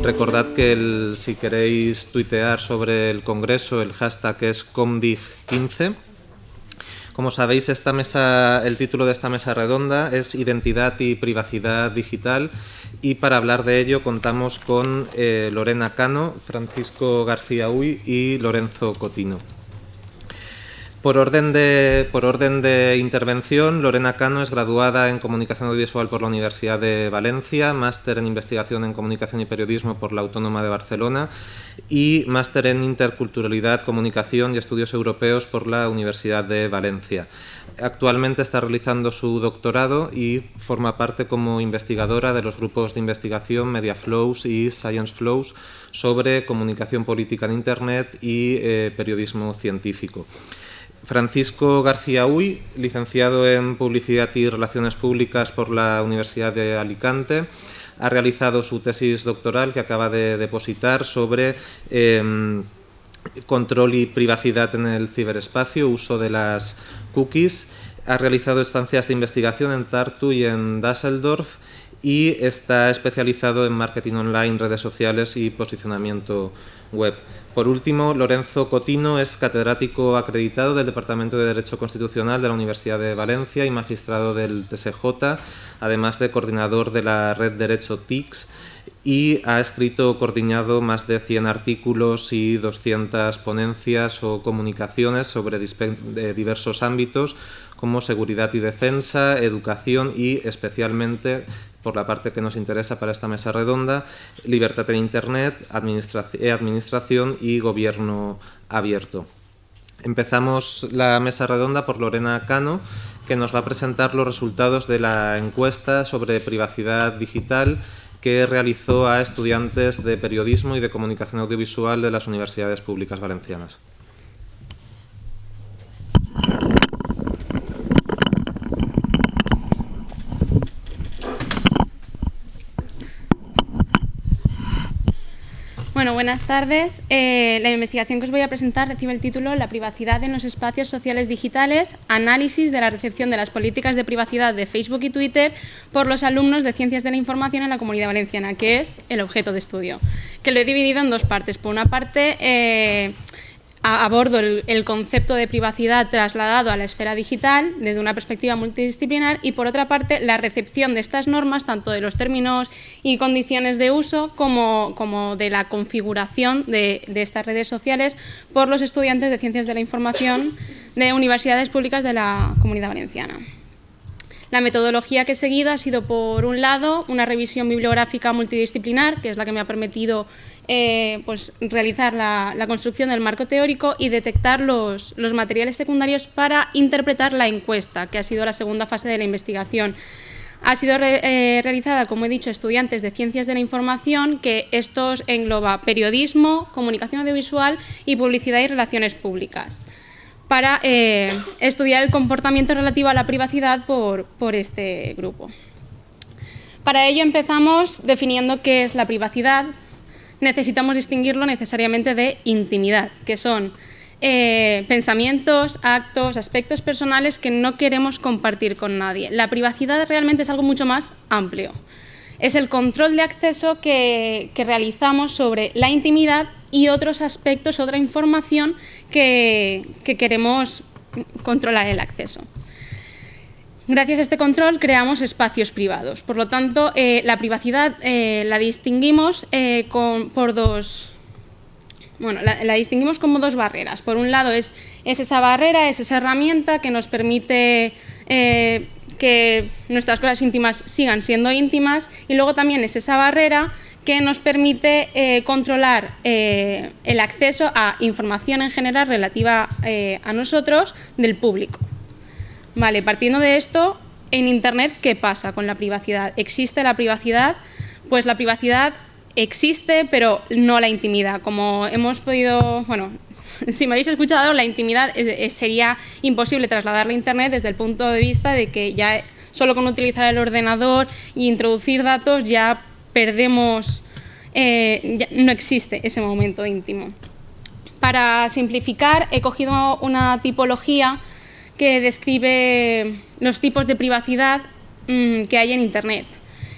Recordad que si queréis tuitear sobre el Congreso, el hashtag es Comdig15. Como sabéis, el título de esta mesa redonda es Identidad y Privacidad Digital, y para hablar de ello contamos con Lorena Cano, Francisco García Huy y Lorenzo Cotino. Por orden de intervención, Lorena Cano es graduada en Comunicación Audiovisual por la Universidad de Valencia, máster en Investigación en Comunicación y Periodismo por la Autónoma de Barcelona y máster en Interculturalidad, Comunicación y Estudios Europeos por la Universidad de Valencia. Actualmente está realizando su doctorado y forma parte como investigadora de los grupos de investigación Mediaflows y Science Flows sobre comunicación política en Internet y periodismo científico. Francisco García Huy, licenciado en Publicidad y Relaciones Públicas por la Universidad de Alicante, ha realizado su tesis doctoral que acaba de depositar sobre control y privacidad en el ciberespacio, uso de las cookies. Ha realizado estancias de investigación en Tartu y en Düsseldorf y está especializado en marketing online, redes sociales y posicionamiento web. Por último, Lorenzo Cotino es catedrático acreditado del Departamento de Derecho Constitucional de la Universidad de Valencia y magistrado del TSJ, además de coordinador de la red Derecho TICS, y ha escrito o coordinado más de 100 artículos y 200 ponencias o comunicaciones sobre diversos ámbitos como seguridad y defensa, educación y, especialmente, por la parte que nos interesa para esta mesa redonda, libertad en Internet, administración y gobierno abierto. Empezamos la mesa redonda por Lorena Cano, que nos va a presentar los resultados de la encuesta sobre privacidad digital que realizó a estudiantes de periodismo y de comunicación audiovisual de las universidades públicas valencianas. Bueno, buenas tardes. La investigación que os voy a presentar recibe el título La privacidad en los espacios sociales digitales, análisis de la recepción de las políticas de privacidad de Facebook y Twitter por los alumnos de Ciencias de la Información en la Comunidad Valenciana, que es el objeto de estudio, que lo he dividido en dos partes. Por una parte, abordo el concepto de privacidad trasladado a la esfera digital desde una perspectiva multidisciplinar y, por otra parte, la recepción de estas normas, tanto de los términos y condiciones de uso como de la configuración de estas redes sociales por los estudiantes de Ciencias de la Información de universidades públicas de la Comunidad Valenciana. La metodología que he seguido ha sido, por un lado, una revisión bibliográfica multidisciplinar, que es la que me ha permitido realizar la construcción del marco teórico y detectar los materiales secundarios para interpretar la encuesta, que ha sido la segunda fase de la investigación. Ha sido realizada, como he dicho, estudiantes de Ciencias de la Información, que estos engloba periodismo, comunicación audiovisual y publicidad y relaciones públicas, para estudiar el comportamiento relativo a la privacidad por este grupo. Para ello empezamos definiendo qué es la privacidad. Necesitamos distinguirlo necesariamente de intimidad, que son pensamientos, actos, aspectos personales que no queremos compartir con nadie. La privacidad realmente es algo mucho más amplio. Es el control de acceso que realizamos sobre la intimidad y otros aspectos, otra información que queremos controlar el acceso. Gracias a este control creamos espacios privados. Por lo tanto, la privacidad la distinguimos la distinguimos como dos barreras. Por un lado es esa barrera, es esa herramienta que nos permite que nuestras cosas íntimas sigan siendo íntimas, y luego también es esa barrera que nos permite controlar el acceso a información en general relativa a nosotros del público. Vale, partiendo de esto, en Internet, ¿qué pasa con la privacidad? ¿Existe la privacidad? Pues la privacidad existe, pero no la intimidad. Como hemos podido, si me habéis escuchado, la intimidad sería imposible trasladarla a Internet desde el punto de vista de que ya solo con utilizar el ordenador e introducir datos ya perdemos, ya no existe ese momento íntimo. Para simplificar, he cogido una tipología que describe los tipos de privacidad que hay en Internet.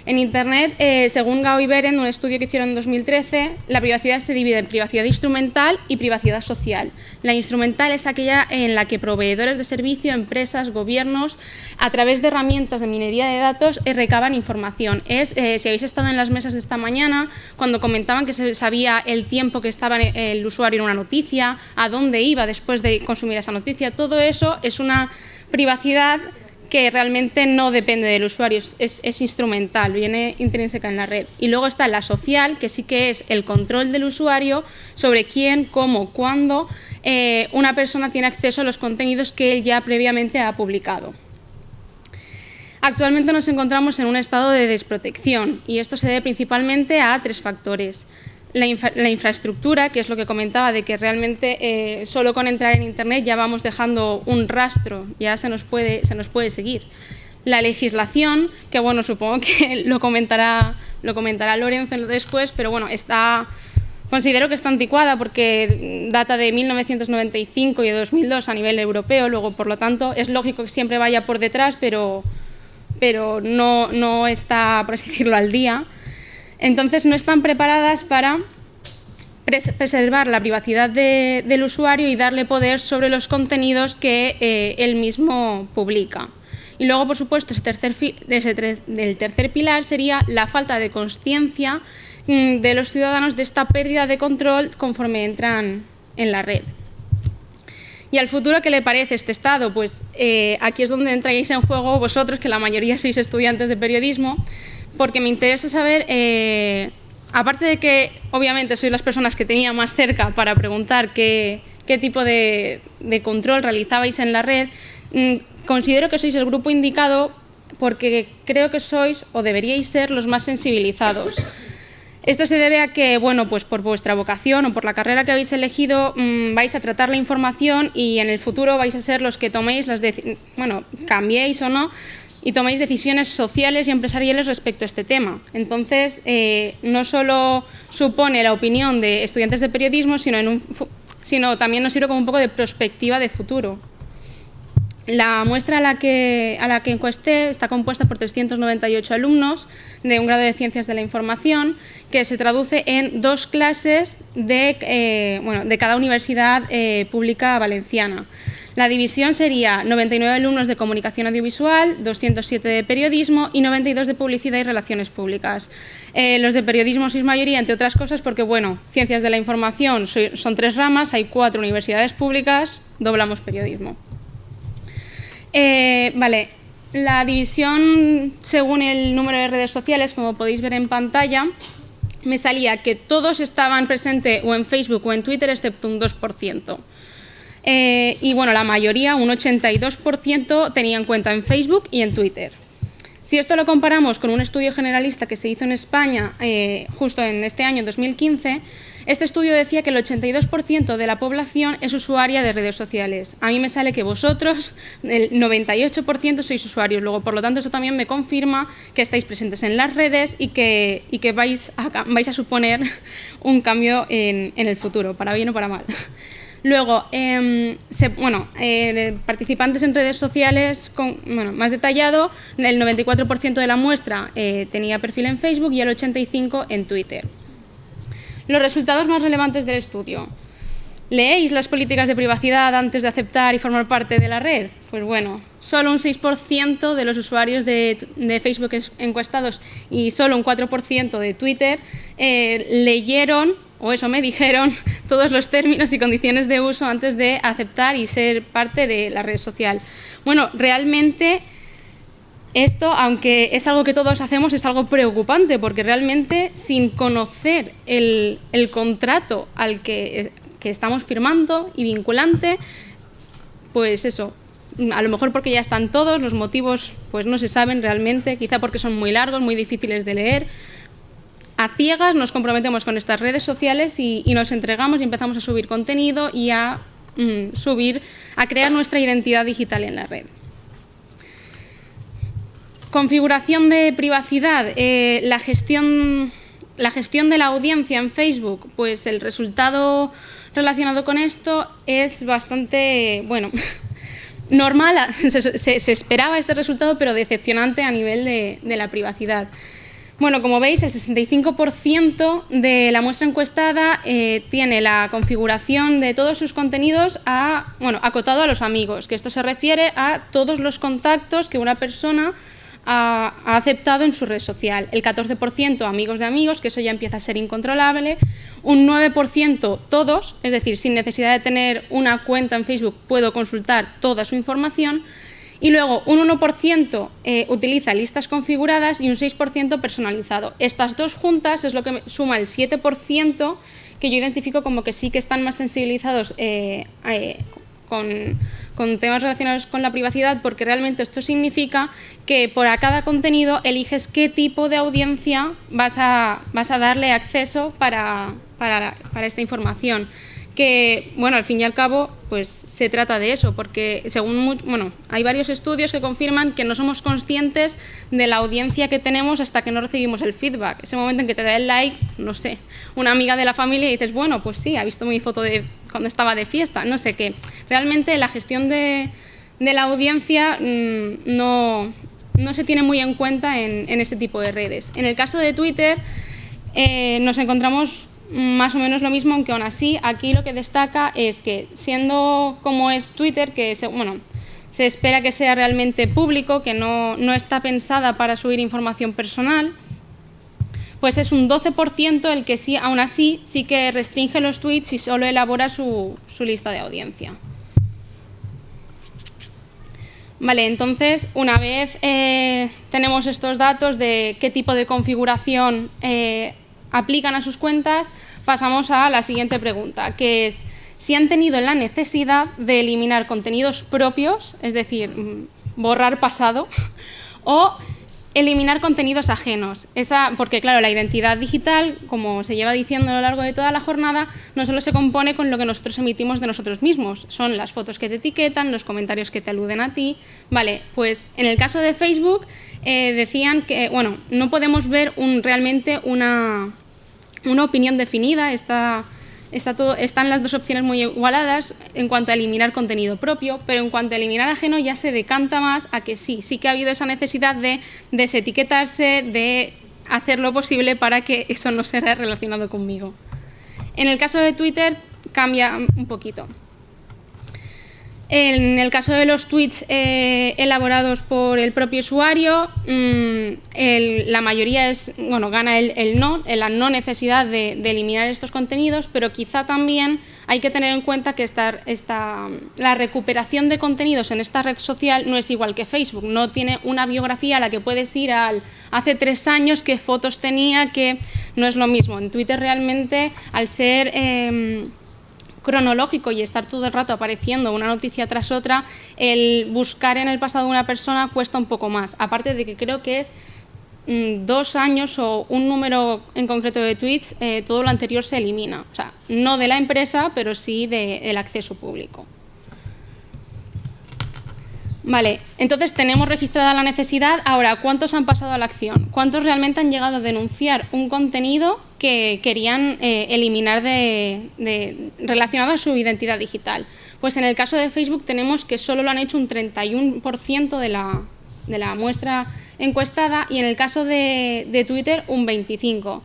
En Internet, según Gao y Beren, un estudio que hicieron en 2013, la privacidad se divide en privacidad instrumental y privacidad social. La instrumental es aquella en la que proveedores de servicio, empresas, gobiernos, a través de herramientas de minería de datos, recaban información. Si habéis estado en las mesas de esta mañana, cuando comentaban que se sabía el tiempo que estaba el usuario en una noticia, a dónde iba después de consumir esa noticia, todo eso es una privacidad que realmente no depende del usuario, es instrumental, viene intrínseca en la red. Y luego está la social, que sí que es el control del usuario sobre quién, cómo, cuándo una persona tiene acceso a los contenidos que él ya previamente ha publicado. Actualmente nos encontramos en un estado de desprotección y esto se debe principalmente a 3 factores. La infraestructura, que es lo que comentaba, de que realmente solo con entrar en Internet ya vamos dejando un rastro, ya se nos puede seguir. La legislación, que bueno, supongo que lo comentará Lorenzo después, pero bueno, considero que está anticuada porque data de 1995 y de 2002 a nivel europeo, luego por lo tanto es lógico que siempre vaya por detrás, pero no está, por así decirlo, al día. Entonces, no están preparadas para preservar la privacidad del usuario y darle poder sobre los contenidos que él mismo publica. Y luego, por supuesto, el tercer pilar sería la falta de conciencia de los ciudadanos de esta pérdida de control conforme entran en la red. ¿Y al futuro qué le parece este estado? Pues aquí es donde entráis en juego vosotros, que la mayoría sois estudiantes de periodismo, porque me interesa saber, aparte de que obviamente sois las personas que tenía más cerca para preguntar qué tipo de control realizabais en la red, considero que sois el grupo indicado porque creo que sois o deberíais ser los más sensibilizados. Esto se debe a que, bueno, pues por vuestra vocación o por la carrera que habéis elegido vais a tratar la información y en el futuro vais a ser los que toméis cambiéis o no, y toméis decisiones sociales y empresariales respecto a este tema. Entonces, no solo supone la opinión de estudiantes de periodismo, sino también nos sirve como un poco de perspectiva de futuro. La muestra a la que encuesté está compuesta por 398 alumnos de un grado de Ciencias de la Información, que se traduce en 2 clases de cada universidad pública valenciana. La división sería 99 alumnos de Comunicación Audiovisual, 207 de Periodismo y 92 de Publicidad y Relaciones Públicas. Los de Periodismo sois mayoría, entre otras cosas, porque, bueno, Ciencias de la Información son 3 ramas, hay 4 universidades públicas, doblamos Periodismo. La división según el número de redes sociales, como podéis ver en pantalla, me salía que todos estaban presentes o en Facebook o en Twitter, excepto un 2%. Y bueno, la mayoría, un 82%, tenían cuenta en Facebook y en Twitter. Si esto lo comparamos con un estudio generalista que se hizo en España justo en este año, en 2015, este estudio decía que el 82% de la población es usuaria de redes sociales. A mí me sale que vosotros, el 98% sois usuarios. Luego, por lo tanto, eso también me confirma que estáis presentes en las redes y que vais a suponer un cambio en el futuro, para bien o para mal. Luego, participantes en redes sociales, más detallado, el 94% de la muestra tenía perfil en Facebook y el 85% en Twitter. Los resultados más relevantes del estudio. ¿Leéis las políticas de privacidad antes de aceptar y formar parte de la red? Pues bueno, solo un 6% de los usuarios de Facebook encuestados y solo un 4% de Twitter leyeron, o eso me dijeron, todos los términos y condiciones de uso antes de aceptar y ser parte de la red social. Bueno, realmente esto, aunque es algo que todos hacemos, es algo preocupante, porque realmente sin conocer el contrato al que estamos firmando y vinculante, pues eso, a lo mejor porque ya están todos, los motivos pues no se saben realmente, quizá porque son muy largos, muy difíciles de leer. A ciegas nos comprometemos con estas redes sociales y nos entregamos y empezamos a subir contenido y a crear nuestra identidad digital en la red. Configuración de privacidad, la gestión de la audiencia en Facebook, pues el resultado relacionado con esto es bastante, normal, se esperaba este resultado, pero decepcionante a nivel de la privacidad. Bueno, como veis, el 65% de la muestra encuestada tiene la configuración de todos sus contenidos acotado a los amigos, que esto se refiere a todos los contactos que una persona ha aceptado en su red social. El 14% amigos de amigos, que eso ya empieza a ser incontrolable. Un 9% todos, es decir, sin necesidad de tener una cuenta en Facebook puedo consultar toda su información. Y luego un 1% utiliza listas configuradas y un 6% personalizado. Estas dos juntas es lo que suma el 7% que yo identifico como que sí que están más sensibilizados con temas relacionados con la privacidad, porque realmente esto significa que por a cada contenido eliges qué tipo de audiencia vas a darle acceso para esta información. Que, bueno, al fin y al cabo, pues se trata de eso, porque hay varios estudios que confirman que no somos conscientes de la audiencia que tenemos hasta que no recibimos el feedback. Ese momento en que te da el like, no sé, una amiga de la familia y dices, bueno, pues sí, ha visto mi foto de cuando estaba de fiesta, no sé qué. Realmente la gestión de la audiencia no se tiene muy en cuenta en este tipo de redes. En el caso de Twitter nos encontramos más o menos lo mismo, aunque aún así aquí lo que destaca es que, siendo como es Twitter, que se espera que sea realmente público, que no está pensada para subir información personal, pues es un 12% el que sí, aún así, sí que restringe los tweets y solo elabora su lista de audiencia. Vale, entonces, una vez tenemos estos datos de qué tipo de configuración aplican a sus cuentas, pasamos a la siguiente pregunta, que es si han tenido la necesidad de eliminar contenidos propios, es decir, borrar pasado, o eliminar contenidos ajenos. Porque, claro, la identidad digital, como se lleva diciendo a lo largo de toda la jornada, no solo se compone con lo que nosotros emitimos de nosotros mismos, son las fotos que te etiquetan, los comentarios que te aluden a ti. Vale, pues en el caso de Facebook decían que, bueno, no podemos ver realmente una opinión definida, están las dos opciones muy igualadas en cuanto a eliminar contenido propio, pero en cuanto a eliminar ajeno ya se decanta más a que sí que ha habido esa necesidad de desetiquetarse, de hacer lo posible para que eso no sea relacionado conmigo. En el caso de Twitter cambia un poquito. En el caso de los tweets elaborados por el propio usuario, la mayoría gana la no necesidad de eliminar estos contenidos, pero quizá también hay que tener en cuenta que la recuperación de contenidos en esta red social no es igual que Facebook, no tiene una biografía a la que puedes ir hace 3 años, qué fotos tenía, que no es lo mismo. En Twitter realmente, al ser cronológico y estar todo el rato apareciendo una noticia tras otra, el buscar en el pasado de una persona cuesta un poco más, aparte de que creo que es 2 años o un número en concreto de tweets, todo lo anterior se elimina, o sea, no de la empresa, pero sí del acceso público. Vale, entonces tenemos registrada la necesidad. Ahora, ¿cuántos han pasado a la acción? ¿Cuántos realmente han llegado a denunciar un contenido que querían eliminar relacionado a su identidad digital? Pues en el caso de Facebook tenemos que solo lo han hecho un 31% de la muestra encuestada, y en el caso de Twitter un 25%.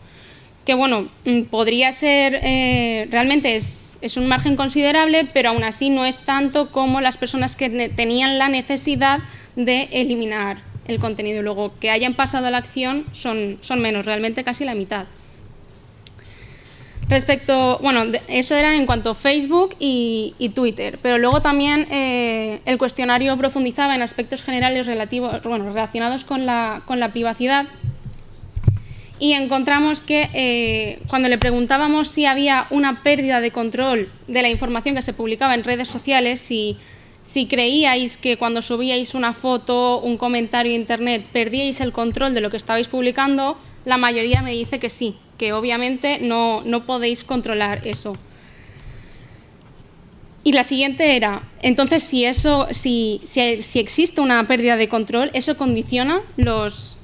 Que bueno, podría ser, realmente es un margen considerable, pero aún así no es tanto como las personas que tenían la necesidad de eliminar el contenido. Y luego que hayan pasado a la acción son menos, realmente casi la mitad. Eso era en cuanto a Facebook y Twitter, pero luego también el cuestionario profundizaba en aspectos generales relacionados con la privacidad. Y encontramos que cuando le preguntábamos si había una pérdida de control de la información que se publicaba en redes sociales, si creíais que cuando subíais una foto, un comentario a internet, perdíais el control de lo que estabais publicando, la mayoría me dice que sí, que obviamente no podéis controlar eso. Y la siguiente era, entonces si existe una pérdida de control, ¿eso condiciona los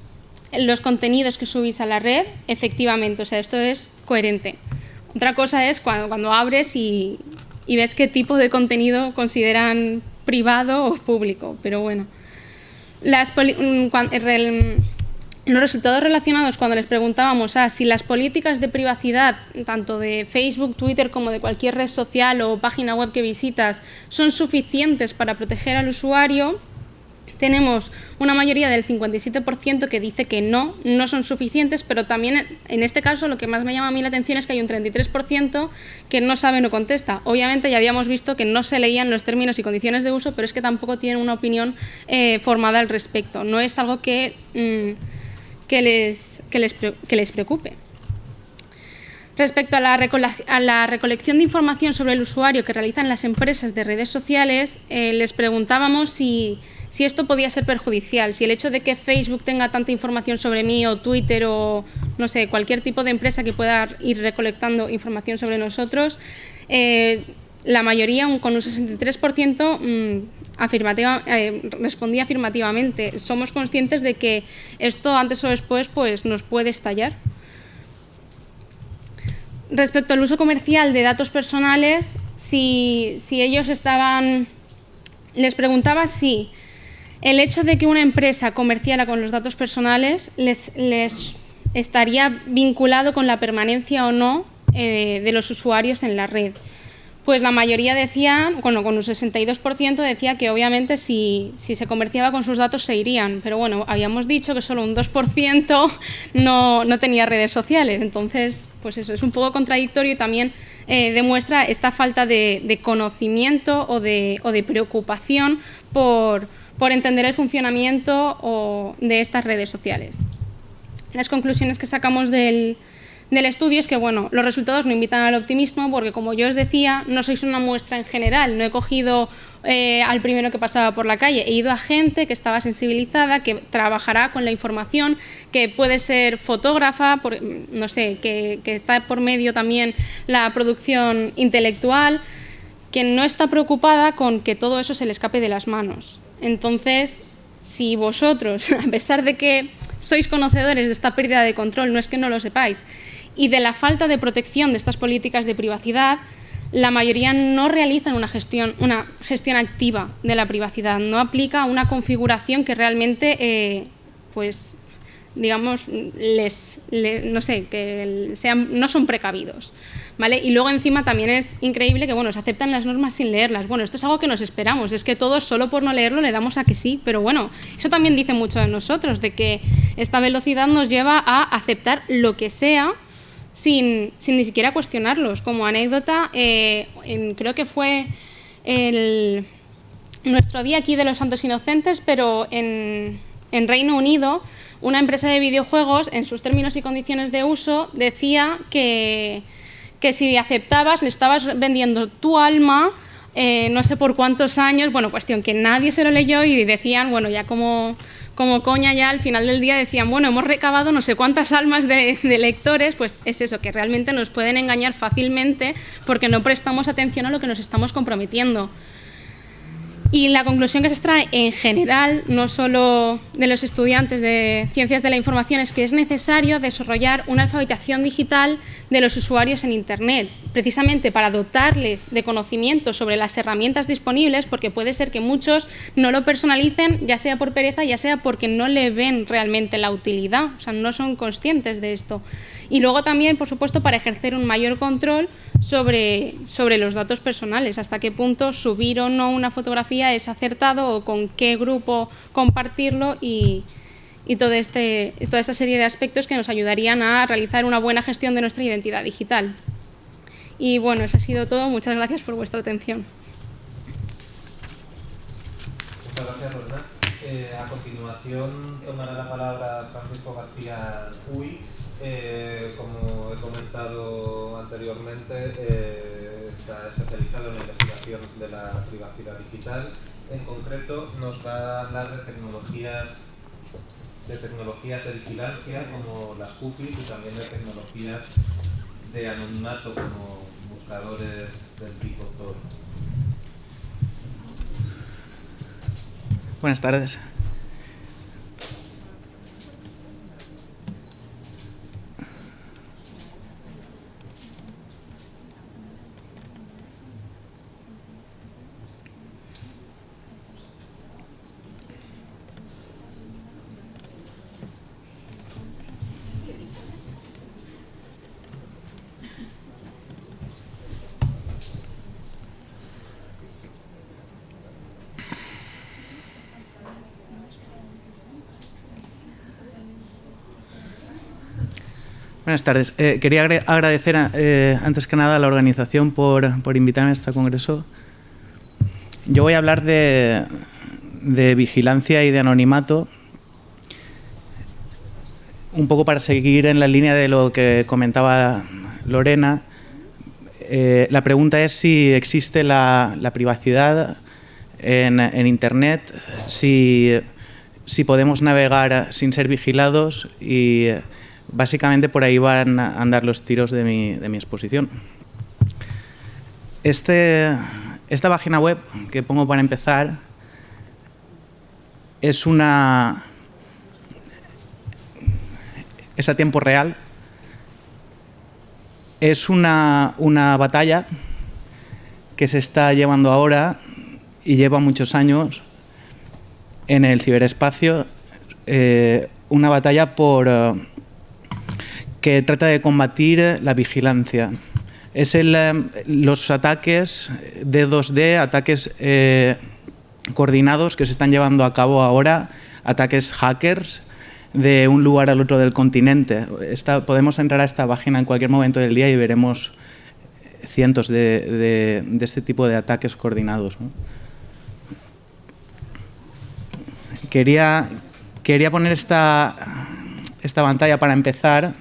contenidos que subís a la red? Efectivamente, o sea, esto es coherente. Otra cosa es cuando abres y ves qué tipo de contenido consideran privado o público, pero bueno. los resultados relacionados cuando les preguntábamos a si las políticas de privacidad, tanto de Facebook, Twitter como de cualquier red social o página web que visitas, son suficientes para proteger al usuario, tenemos una mayoría del 57% que dice que no son suficientes, pero también en este caso lo que más me llama a mí la atención es que hay un 33% que no sabe, no contesta. Obviamente ya habíamos visto que no se leían los términos y condiciones de uso, pero es que tampoco tienen una opinión formada al respecto. No es algo que les preocupe. Respecto a la recolección de información sobre el usuario que realizan las empresas de redes sociales, les preguntábamos si esto podía ser perjudicial, si el hecho de que Facebook tenga tanta información sobre mí o Twitter o, no sé, cualquier tipo de empresa que pueda ir recolectando información sobre nosotros, la mayoría, con un 63%, respondía afirmativamente. Somos conscientes de que esto antes o después pues, nos puede estallar. Respecto al uso comercial de datos personales, si ellos les preguntaba si el hecho de que una empresa comerciara con los datos personales les estaría vinculado con la permanencia o no de los usuarios en la red. Pues la mayoría decían, con un 62% decía que obviamente si se comerciaba con sus datos se irían, pero bueno, habíamos dicho que solo un 2% no tenía redes sociales, entonces pues eso es un poco contradictorio y también demuestra esta falta de conocimiento o de preocupación por entender el funcionamiento de estas redes sociales. Las conclusiones que sacamos del estudio es que, bueno, los resultados no invitan al optimismo porque, como yo os decía, no sois una muestra en general. No he cogido al primero que pasaba por la calle. He ido a gente que estaba sensibilizada, que trabajará con la información, que puede ser fotógrafa, no sé, que está por medio también la producción intelectual, que no está preocupada con que todo eso se le escape de las manos. Entonces, si vosotros, a pesar de que sois conocedores de esta pérdida de control, no es que no lo sepáis, y de la falta de protección de estas políticas de privacidad, la mayoría no realizan una gestión activa de la privacidad, no aplica una configuración que realmente, pues, digamos, no sé, que no son precavidos, ¿vale? Y luego encima también es increíble que, bueno, se aceptan las normas sin leerlas. Bueno, esto es algo que nos esperamos, es que todos solo por no leerlo le damos a que sí, pero bueno, eso también dice mucho de nosotros, de que esta velocidad nos lleva a aceptar lo que sea sin ni siquiera cuestionarlos. Como anécdota, creo que fue nuestro día aquí de los Santos Inocentes, pero en Reino Unido, una empresa de videojuegos, en sus términos y condiciones de uso, decía que si aceptabas, le estabas vendiendo tu alma, no sé por cuántos años, bueno, cuestión que nadie se lo leyó y decían, bueno, ya como coña ya al final del día decían, bueno, hemos recabado no sé cuántas almas de lectores, pues es eso, que realmente nos pueden engañar fácilmente porque no prestamos atención a lo que nos estamos comprometiendo. Y la conclusión que se extrae en general, no solo de los estudiantes de Ciencias de la Información, es que es necesario desarrollar una alfabetización digital de los usuarios en Internet, precisamente para dotarles de conocimiento sobre las herramientas disponibles, porque puede ser que muchos no lo personalicen, ya sea por pereza, ya sea porque no le ven realmente la utilidad, o sea, no son conscientes de esto. Y luego también, por supuesto, para ejercer un mayor control sobre los datos personales, hasta qué punto subir o no una fotografía es acertado o con qué grupo compartirlo y toda esta serie de aspectos que nos ayudarían a realizar una buena gestión de nuestra identidad digital. Y bueno, eso ha sido todo. Muchas gracias por vuestra atención. Muchas gracias, Lorena. A continuación tomará la palabra Francisco García Uy. Como he comentado anteriormente, está especializado en la investigación de la privacidad digital. En concreto, nos va a hablar de tecnologías de vigilancia como las cookies y también de tecnologías de anonimato como buscadores del tipo Tor. Buenas tardes. Buenas tardes. Quería agradecer antes que nada a la organización por invitarme a este congreso. Yo voy a hablar de vigilancia y de anonimato, un poco para seguir en la línea de lo que comentaba Lorena. La pregunta es si existe la privacidad en Internet, si podemos navegar sin ser vigilados, y básicamente por ahí van a andar los tiros de mi exposición. Esta página web que pongo para empezar es a tiempo real. Es una batalla que se está llevando ahora y lleva muchos años en el ciberespacio, una batalla que trata de combatir la vigilancia. Es los ataques D2D, ataques coordinados que se están llevando a cabo ahora, ataques hackers de un lugar al otro del continente. Podemos entrar a esta página en cualquier momento del día y veremos cientos de este tipo de ataques coordinados, ¿no? Quería poner esta pantalla para empezar,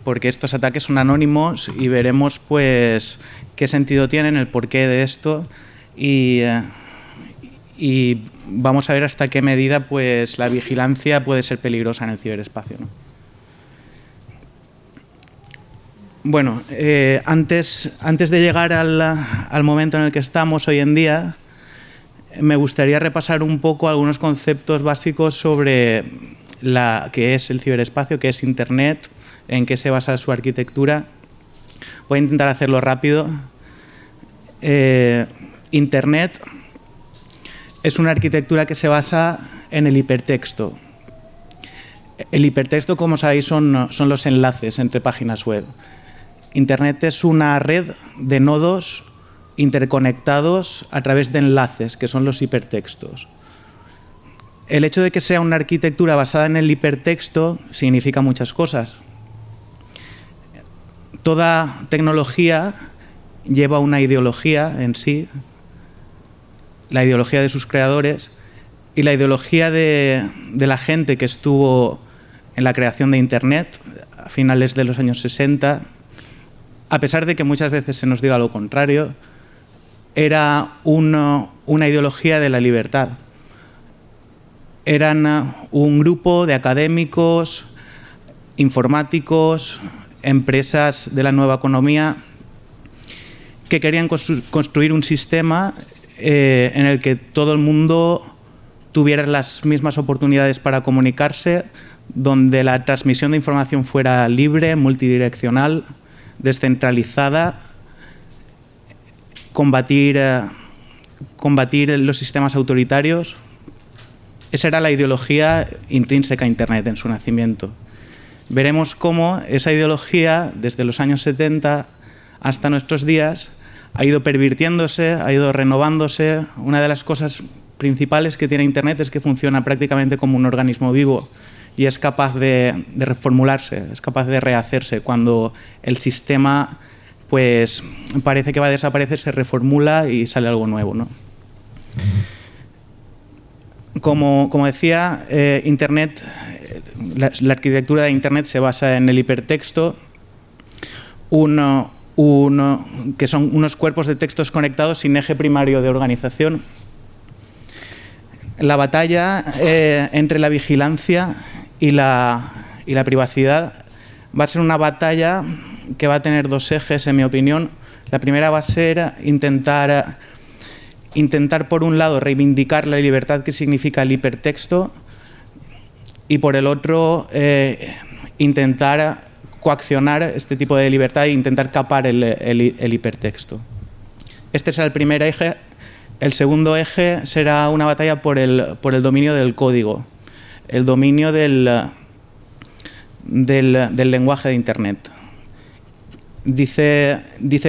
porque estos ataques son anónimos y veremos pues qué sentido tienen, el porqué de esto, y vamos a ver hasta qué medida pues la vigilancia puede ser peligrosa en el ciberespacio, ¿no? Bueno, antes de llegar al momento en el que estamos hoy en día, me gustaría repasar un poco algunos conceptos básicos sobre qué es el ciberespacio, qué es Internet, en qué se basa su arquitectura. Voy a intentar hacerlo rápido. Internet es una arquitectura que se basa en el hipertexto. El hipertexto, como sabéis, son los enlaces entre páginas web. Internet es una red de nodos interconectados a través de enlaces, que son los hipertextos. El hecho de que sea una arquitectura basada en el hipertexto significa muchas cosas. Toda tecnología lleva una ideología en sí, la ideología de sus creadores, y la ideología de la gente que estuvo en la creación de Internet a finales de los años 60, a pesar de que muchas veces se nos diga lo contrario, era una ideología de la libertad. Eran un grupo de académicos, informáticos, empresas de la nueva economía que querían construir un sistema en el que todo el mundo tuviera las mismas oportunidades para comunicarse, donde la transmisión de información fuera libre, multidireccional, descentralizada, combatir los sistemas autoritarios. Esa era la ideología intrínseca a Internet en su nacimiento. Veremos cómo esa ideología, desde los años 70 hasta nuestros días, ha ido pervirtiéndose, ha ido renovándose. Una de las cosas principales que tiene Internet es que funciona prácticamente como un organismo vivo y es capaz de reformularse, es capaz de rehacerse. Cuando el sistema pues parece que va a desaparecer, se reformula y sale algo nuevo, ¿no? Como decía, Internet, la arquitectura de Internet se basa en el hipertexto, que son unos cuerpos de textos conectados sin eje primario de organización. La batalla entre la vigilancia y la privacidad va a ser una batalla que va a tener dos ejes, en mi opinión. La primera va a ser intentar por un lado reivindicar la libertad que significa el hipertexto y por el otro intentar coaccionar este tipo de libertad e intentar capar el hipertexto. Este será el primer eje. El segundo eje será una batalla por el dominio del código, el dominio del lenguaje de Internet. Dice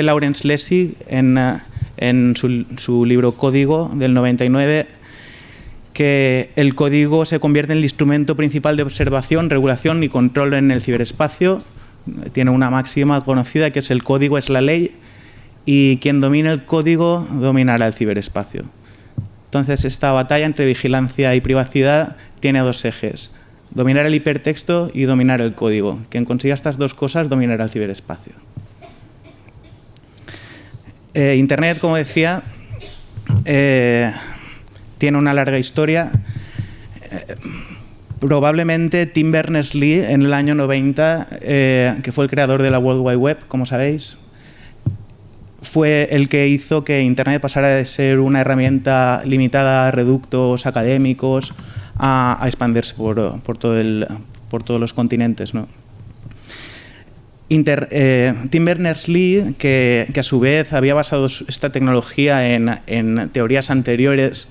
Lawrence Lessig en su libro Código del 99 que que el código se convierte en el instrumento principal de observación, regulación y control en el ciberespacio. Tiene una máxima conocida que es: el código es la ley y quien domine el código dominará el ciberespacio. Entonces, esta batalla entre vigilancia y privacidad tiene dos ejes: dominar el hipertexto y dominar el código. Quien consiga estas dos cosas dominará el ciberespacio. Internet, como decía, tiene una larga historia. Probablemente Tim Berners-Lee, en el año 90, que fue el creador de la World Wide Web, como sabéis, fue el que hizo que Internet pasara de ser una herramienta limitada a reductos académicos a expandirse por todos los continentes, ¿no? Tim Berners-Lee, que a su vez había basado esta tecnología en teorías anteriores,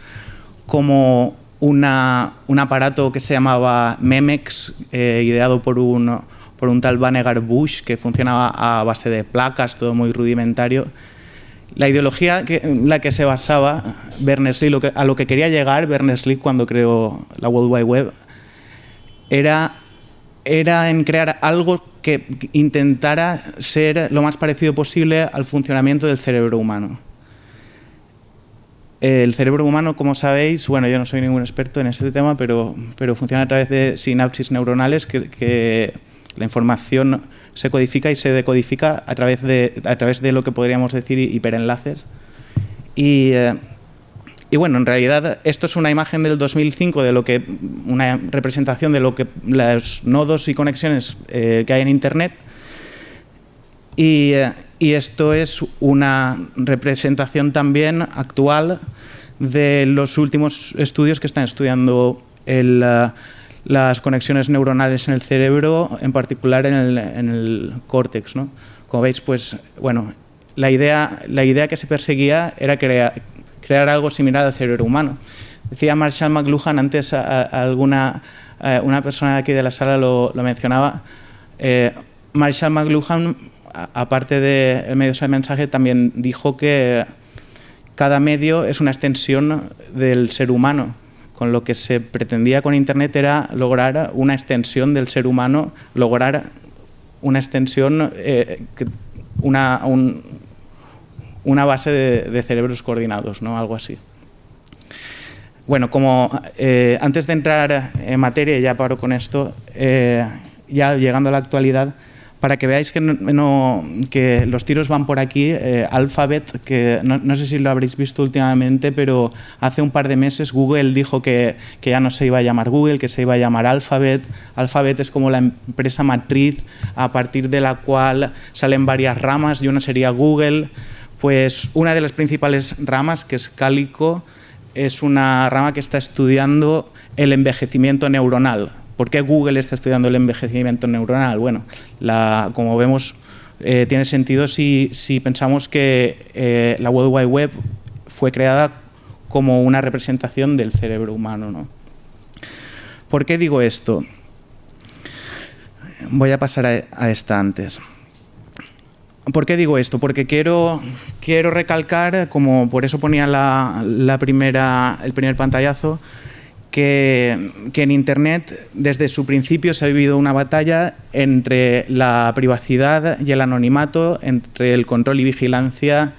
como un aparato que se llamaba Memex, ideado por un tal Vannevar Bush, que funcionaba a base de placas, todo muy rudimentario. La ideología en la que se basaba Berners-Lee, a lo que quería llegar Berners-Lee cuando creó la World Wide Web, era en crear algo que intentara ser lo más parecido posible al funcionamiento del cerebro humano. El cerebro humano, como sabéis, bueno, yo no soy ningún experto en este tema, pero funciona a través de sinapsis neuronales que la información se codifica y se decodifica a través de lo que podríamos decir hiperenlaces. Y bueno, en realidad esto es una imagen del 2005 una representación de lo que los nodos y conexiones que hay en Internet. Y esto es una representación también actual de los últimos estudios que están estudiando las conexiones neuronales en el cerebro, en particular en el córtex, ¿no? Como veis, pues bueno, la idea que se perseguía era crear algo similar al cerebro humano. Decía Marshall McLuhan antes, una persona de aquí de la sala lo mencionaba. Marshall McLuhan, aparte del medio de mensaje, también dijo que cada medio es una extensión del ser humano. Con lo que se pretendía con Internet era lograr una extensión del ser humano, lograr una extensión, una base de cerebros coordinados, ¿no? Algo así. Bueno, antes de entrar en materia, ya paro con esto, ya llegando a la actualidad, para que veáis que los tiros van por aquí, Alphabet, que no sé si lo habréis visto últimamente, pero hace un par de meses Google dijo que ya no se iba a llamar Google, que se iba a llamar Alphabet. Alphabet es como la empresa matriz a partir de la cual salen varias ramas y una sería Google. Pues una de las principales ramas, que es Calico, es una rama que está estudiando el envejecimiento neuronal. ¿Por qué Google está estudiando el envejecimiento neuronal? Bueno, como vemos, tiene sentido si pensamos que la World Wide Web fue creada como una representación del cerebro humano, ¿no? ¿Por qué digo esto? Voy a pasar a esta antes. ¿Por qué digo esto? Porque quiero recalcar, como por eso ponía el primer pantallazo, que en Internet desde su principio se ha vivido una batalla entre la privacidad y el anonimato, entre el control y vigilancia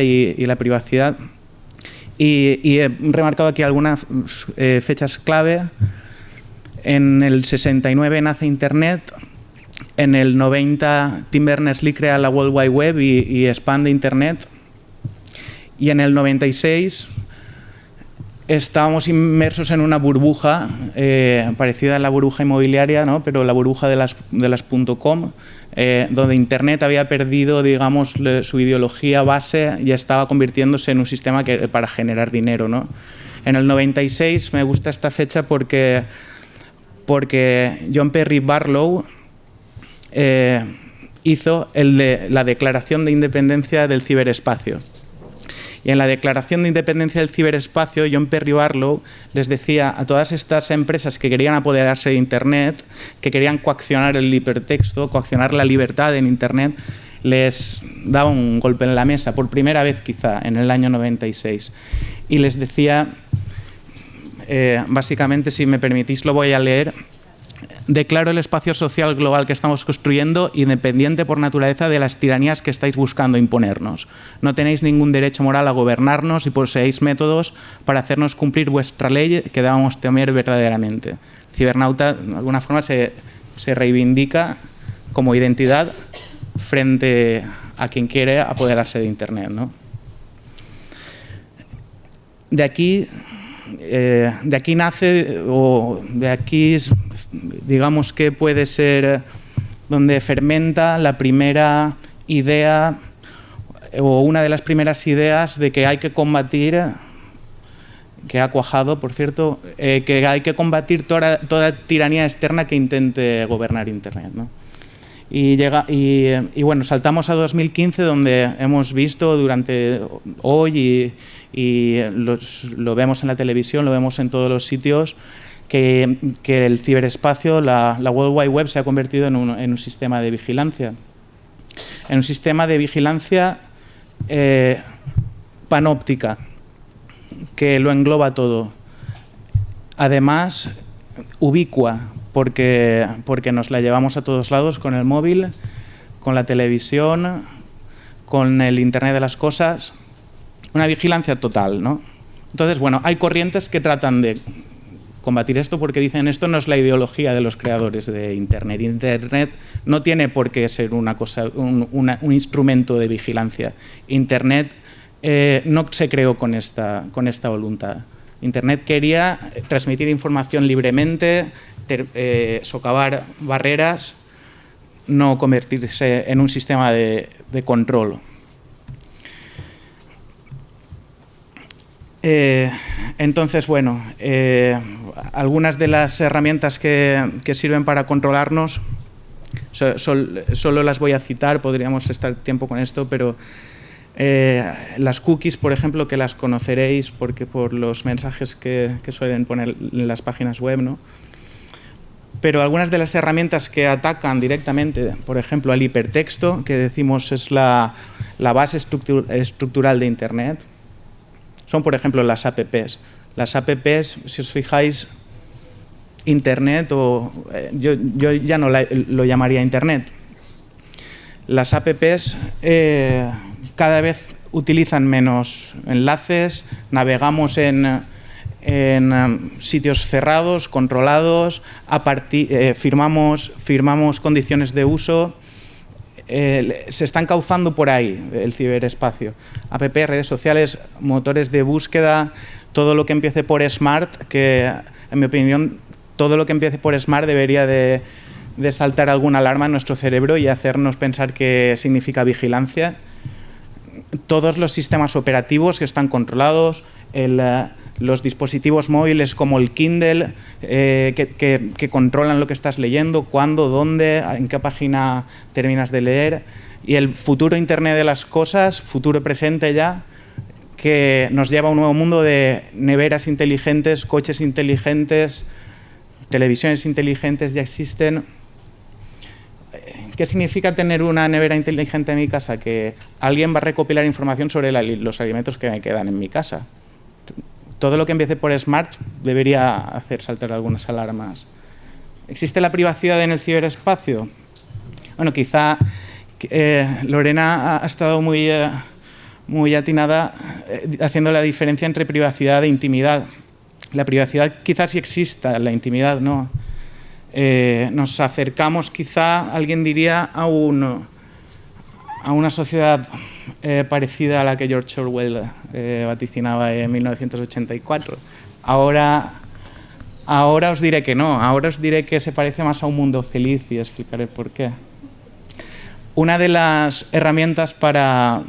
y la privacidad. Y he remarcado aquí algunas fechas clave. En el 69 nace Internet, en el 90 Tim Berners-Lee crea la World Wide Web y expande Internet, y en el 96 estábamos inmersos en una burbuja parecida a la burbuja inmobiliaria, ¿no? Pero la burbuja de las .com, donde Internet había perdido, digamos, su ideología base y estaba convirtiéndose en un sistema para generar dinero, ¿no? En el 96 me gusta esta fecha porque John Perry Barlow hizo la Declaración de Independencia del Ciberespacio. Y en la Declaración de Independencia del Ciberespacio, John Perry Barlow les decía a todas estas empresas que querían apoderarse de Internet, que querían coaccionar el hipertexto, coaccionar la libertad en Internet, les daba un golpe en la mesa, por primera vez quizá, en el año 96. Y les decía básicamente, si me permitís, lo voy a leer. Declaro el espacio social global que estamos construyendo independiente por naturaleza de las tiranías que estáis buscando imponernos. No tenéis ningún derecho moral a gobernarnos y poseéis métodos para hacernos cumplir vuestra ley que debamos temer verdaderamente. El cibernauta, de alguna forma, se reivindica como identidad frente a quien quiere apoderarse de Internet, ¿no? De aquí nace, o de aquí, digamos que puede ser donde fermenta la primera idea, o una de las primeras ideas de que hay que combatir, que ha cuajado, por cierto, que hay que combatir toda tiranía externa que intente gobernar Internet, ¿no? Y bueno, saltamos a 2015, donde hemos visto durante hoy y lo vemos en la televisión, lo vemos en todos los sitios, que el ciberespacio, la World Wide Web, se ha convertido en un sistema de vigilancia. En un sistema de vigilancia panóptica, que lo engloba todo. Además, ubicua, porque nos la llevamos a todos lados con el móvil, con la televisión, con el Internet de las cosas. Una vigilancia total, ¿no? Entonces, bueno, hay corrientes que tratan de combatir esto porque dicen esto no es la ideología de los creadores de Internet. Internet no tiene por qué ser un instrumento de vigilancia. Internet no se creó con esta voluntad. Internet quería transmitir información libremente, socavar barreras, no convertirse en un sistema de control. Entonces, bueno, algunas de las herramientas que sirven para controlarnos, solo las voy a citar, podríamos estar tiempo con esto, pero las cookies, por ejemplo, que las conoceréis por los mensajes que suelen poner en las páginas web, ¿no? Pero algunas de las herramientas que atacan directamente, por ejemplo, al hipertexto, que decimos es la base estructural de Internet, son, por ejemplo, las apps. Las apps, si os fijáis, Internet, yo ya no lo llamaría Internet. Las apps cada vez utilizan menos enlaces, navegamos en sitios cerrados, controlados, firmamos condiciones de uso. Se está encauzando por ahí el ciberespacio. App, redes sociales, motores de búsqueda, todo lo que empiece por Smart, que en mi opinión todo lo que empiece por Smart debería de saltar alguna alarma en nuestro cerebro y hacernos pensar qué significa vigilancia. Todos los sistemas operativos que están controlados, los dispositivos móviles como el Kindle, que controlan lo que estás leyendo, cuándo, dónde, en qué página terminas de leer, y el futuro Internet de las cosas, futuro presente ya, que nos lleva a un nuevo mundo de neveras inteligentes, coches inteligentes, televisiones inteligentes ya existen. ¿Qué significa tener una nevera inteligente en mi casa? Que alguien va a recopilar información sobre los alimentos que me quedan en mi casa. Todo lo que empiece por Smart debería hacer saltar algunas alarmas. ¿Existe la privacidad en el ciberespacio? Bueno, quizá Lorena ha estado muy atinada haciendo la diferencia entre privacidad e intimidad. La privacidad quizás sí exista, la intimidad no. Nos acercamos quizá, alguien diría, a una sociedad parecida a la que George Orwell vaticinaba en 1984. Ahora os diré que no, ahora os diré que se parece más a un mundo feliz y explicaré por qué. Una de las herramientas la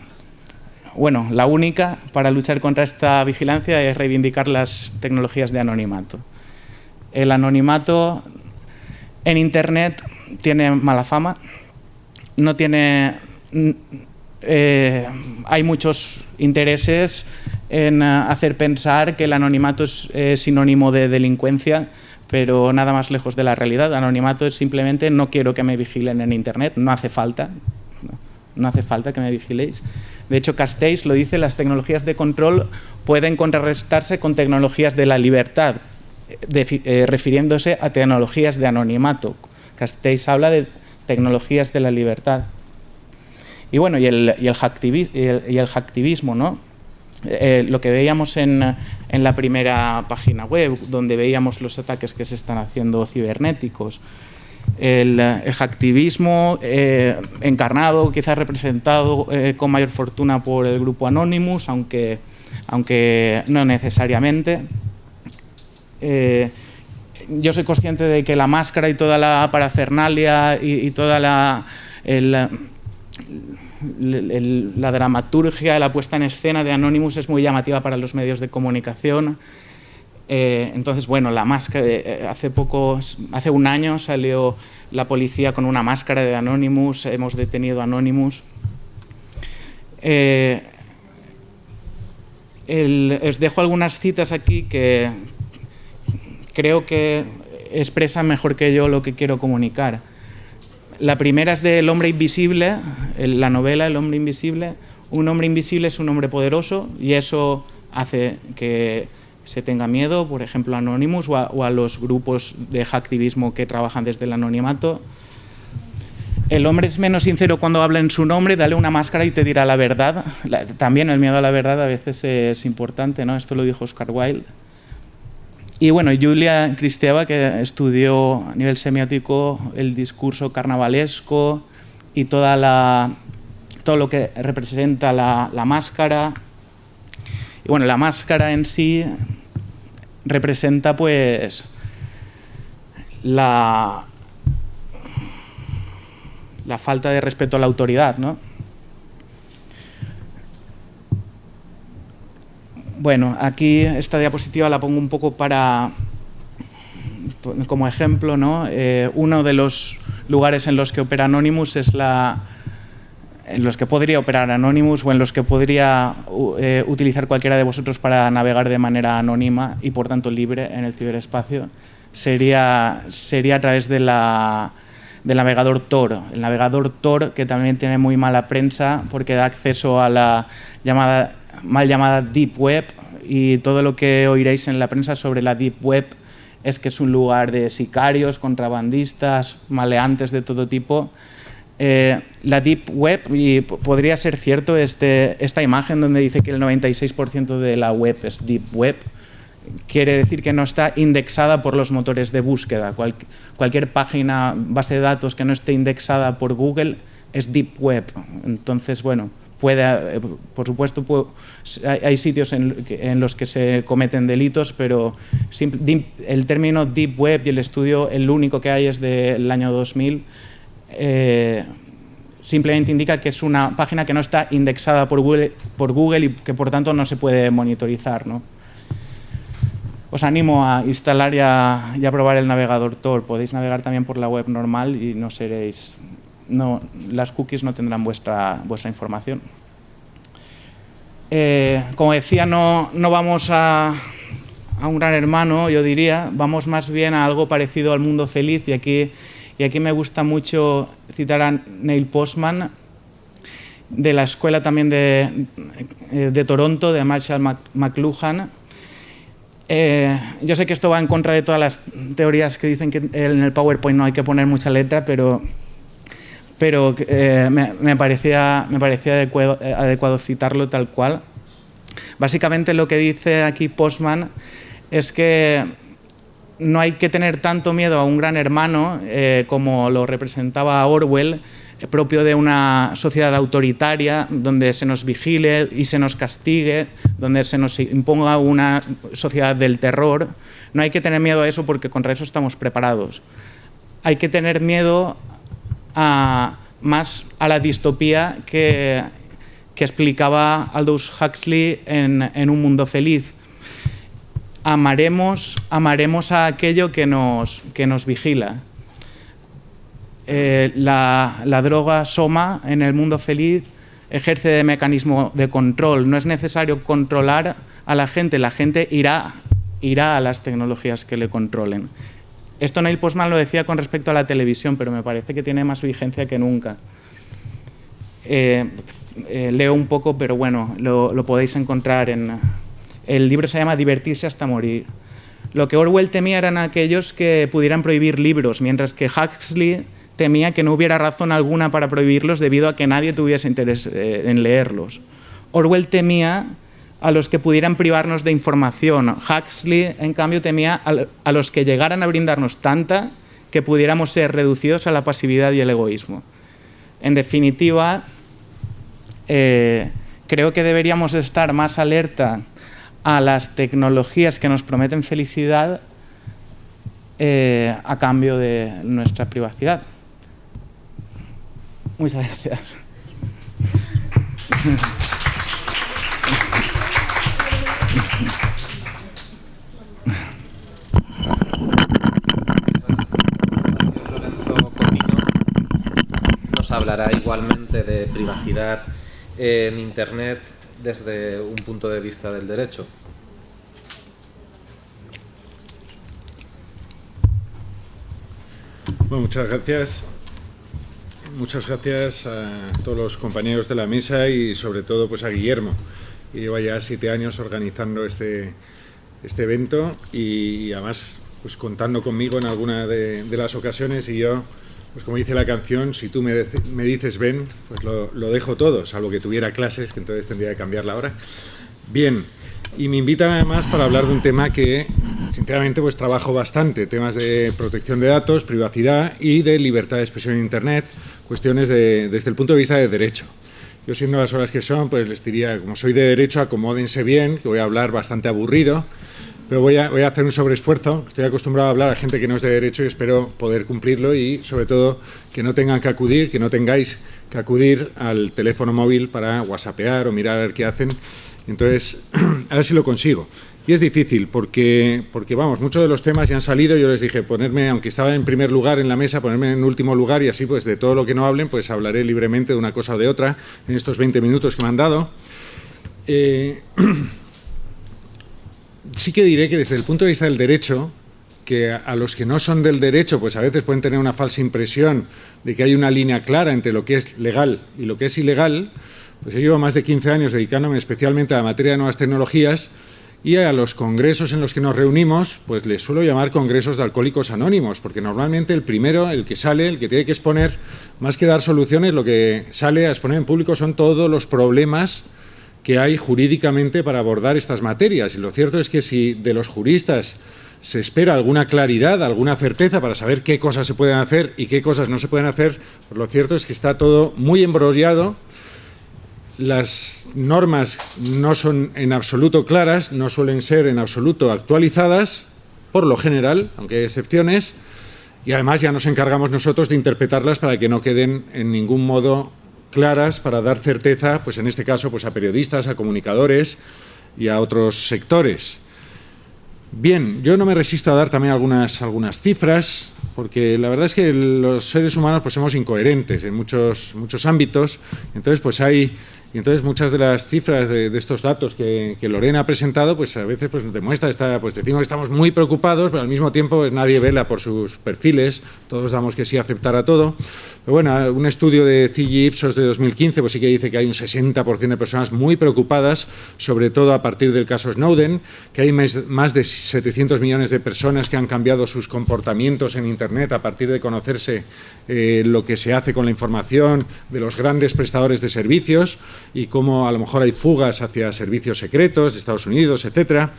única para luchar contra esta vigilancia es reivindicar las tecnologías de anonimato. El anonimato en Internet tiene mala fama, hay muchos intereses en hacer pensar que el anonimato es sinónimo de delincuencia, pero nada más lejos de la realidad. Anonimato es simplemente no quiero que me vigilen en Internet, no hace falta. no hace falta que me vigiléis. De hecho, Castells lo dice, las tecnologías de control pueden contrarrestarse con tecnologías de la libertad, refiriéndose a tecnologías de anonimato. Castells habla de tecnologías de la libertad. Y bueno, y el hacktivismo, ¿no? Lo que veíamos en la primera página web, donde veíamos los ataques que se están haciendo cibernéticos. El hacktivismo encarnado, quizás representado con mayor fortuna por el grupo Anonymous, aunque no necesariamente. Yo soy consciente de que la máscara y toda la parafernalia y toda la dramaturgia, la puesta en escena de Anonymous es muy llamativa para los medios de comunicación. Entonces, bueno, la máscara, hace un año salió la policía con una máscara de Anonymous, hemos detenido a Anonymous. Os dejo algunas citas aquí que creo que expresan mejor que yo lo que quiero comunicar. La primera es de El hombre invisible, la novela El hombre invisible. Un hombre invisible es un hombre poderoso y eso hace que se tenga miedo, por ejemplo, a Anonymous o a los grupos de hacktivismo que trabajan desde el anonimato. El hombre es menos sincero cuando habla en su nombre, dale una máscara y te dirá la verdad. También el miedo a la verdad a veces es importante, ¿no? Esto lo dijo Oscar Wilde. Y bueno, Julia Kristeva, que estudió a nivel semiótico el discurso carnavalesco y todo lo que representa la máscara. Y bueno, la máscara en sí representa pues la falta de respeto a la autoridad, ¿no? Bueno, aquí esta diapositiva la pongo un poco como ejemplo, ¿no? Uno de los lugares en los que opera Anonymous en los que podría operar Anonymous o en los que podría utilizar cualquiera de vosotros para navegar de manera anónima y por tanto libre en el ciberespacio sería a través del navegador Tor. El navegador Tor, que también tiene muy mala prensa porque da acceso a la mal llamada Deep Web, y todo lo que oiréis en la prensa sobre la Deep Web es que es un lugar de sicarios, contrabandistas, maleantes de todo tipo. La Deep Web, y podría ser cierto esta imagen donde dice que el 96% de la web es Deep Web, quiere decir que no está indexada por los motores de búsqueda. Cualquier página, base de datos que no esté indexada por Google es Deep Web. Entonces, bueno, por supuesto, hay sitios en los que se cometen delitos, pero el término Deep Web y el estudio, el único que hay es del año 2000, simplemente indica que es una página que no está indexada por Google y que por tanto no se puede monitorizar, ¿no? Os animo a instalar y a probar el navegador Tor. Podéis navegar también por la web normal y las cookies no tendrán vuestra información. Como decía, no vamos a un gran hermano, yo diría, vamos más bien a algo parecido al mundo feliz, y aquí me gusta mucho citar a Neil Postman, de la escuela también de Toronto, de Marshall McLuhan. Yo sé que esto va en contra de todas las teorías que dicen que en el PowerPoint no hay que poner mucha letra, pero me parecía adecuado citarlo tal cual. Básicamente lo que dice aquí Postman es que no hay que tener tanto miedo a un gran hermano como lo representaba Orwell, propio de una sociedad autoritaria donde se nos vigile y se nos castigue, donde se nos imponga una sociedad del terror. No hay que tener miedo a eso porque contra eso estamos preparados. Hay que tener miedo más a la distopía que explicaba Aldous Huxley en Un mundo feliz. Amaremos a aquello que nos vigila. La droga Soma en el mundo feliz ejerce de mecanismo de control. No es necesario controlar a la gente irá a las tecnologías que le controlen. Esto Neil Postman lo decía con respecto a la televisión, pero me parece que tiene más vigencia que nunca. leo un poco, pero bueno, lo podéis encontrar en... El libro se llama Divertirse hasta morir. Lo que Orwell temía eran aquellos que pudieran prohibir libros, mientras que Huxley temía que no hubiera razón alguna para prohibirlos debido a que nadie tuviese interés en leerlos. Orwell temía a los que pudieran privarnos de información. Huxley, en cambio, temía a los que llegaran a brindarnos tanta que pudiéramos ser reducidos a la pasividad y el egoísmo. En definitiva, creo que deberíamos estar más alerta a las tecnologías que nos prometen felicidad a cambio de nuestra privacidad. Muchas gracias. Lorenzo Cotino nos hablará igualmente de privacidad en Internet desde un punto de vista del derecho. Bueno, muchas gracias. Muchas gracias a todos los compañeros de la mesa y sobre todo pues a Guillermo, que lleva ya 7 años organizando este evento y además pues contando conmigo en alguna de las ocasiones, y yo, pues como dice la canción, si tú me dices ven, pues lo dejo todo, salvo que tuviera clases, que entonces tendría que cambiarla ahora. Bien, y me invitan además para hablar de un tema que sinceramente pues trabajo bastante, temas de protección de datos, privacidad y de libertad de expresión en Internet, cuestiones desde el punto de vista de derecho. Yo, siendo las horas que son, pues les diría, como soy de derecho, acomódense bien, que voy a hablar bastante aburrido, pero voy a hacer un sobreesfuerzo. Estoy acostumbrado a hablar a gente que no es de derecho y espero poder cumplirlo, y sobre todo que no tengan que acudir, que no tengáis que acudir al teléfono móvil para whatsappear o mirar a ver qué hacen. Entonces, a ver si lo consigo. Y es difícil porque vamos, muchos de los temas ya han salido. Yo les dije ponerme, aunque estaba en primer lugar en la mesa, ponerme en último lugar, y así pues de todo lo que no hablen, pues hablaré libremente de una cosa o de otra en estos 20 minutos que me han dado. Sí que diré que desde el punto de vista del derecho, que a los que no son del derecho, pues a veces pueden tener una falsa impresión de que hay una línea clara entre lo que es legal y lo que es ilegal, pues yo llevo más de 15 años dedicándome especialmente a la materia de nuevas tecnologías, y a los congresos en los que nos reunimos, pues les suelo llamar congresos de alcohólicos anónimos, porque normalmente el primero, el que sale, el que tiene que exponer, más que dar soluciones, lo que sale a exponer en público son todos los problemas que hay jurídicamente para abordar estas materias. Y lo cierto es que si de los juristas se espera alguna claridad, alguna certeza para saber qué cosas se pueden hacer y qué cosas no se pueden hacer, pues lo cierto es que está todo muy embrollado. Las normas no son en absoluto claras, no suelen ser en absoluto actualizadas, por lo general, aunque hay excepciones, y además ya nos encargamos nosotros de interpretarlas para que no queden en ningún modo claras, para dar certeza, pues en este caso, pues a periodistas, a comunicadores y a otros sectores. Bien, yo no me resisto a dar también algunas cifras, porque la verdad es que los seres humanos pues somos incoherentes en muchos ámbitos. Entonces pues entonces muchas de las cifras de estos datos que Lorena ha presentado, pues a veces pues demuestra, pues decimos que estamos muy preocupados, pero al mismo tiempo pues, nadie vela por sus perfiles, todos damos que sí a aceptar a todo. Pero bueno, un estudio de CG Ipsos de 2015 pues sí que dice que hay un 60% de personas muy preocupadas, sobre todo a partir del caso Snowden, que hay más de 700 millones de personas que han cambiado sus comportamientos en Internet a partir de conocerse lo que se hace con la información de los grandes prestadores de servicios, y cómo a lo mejor hay fugas hacia servicios secretos de Estados Unidos, etcétera.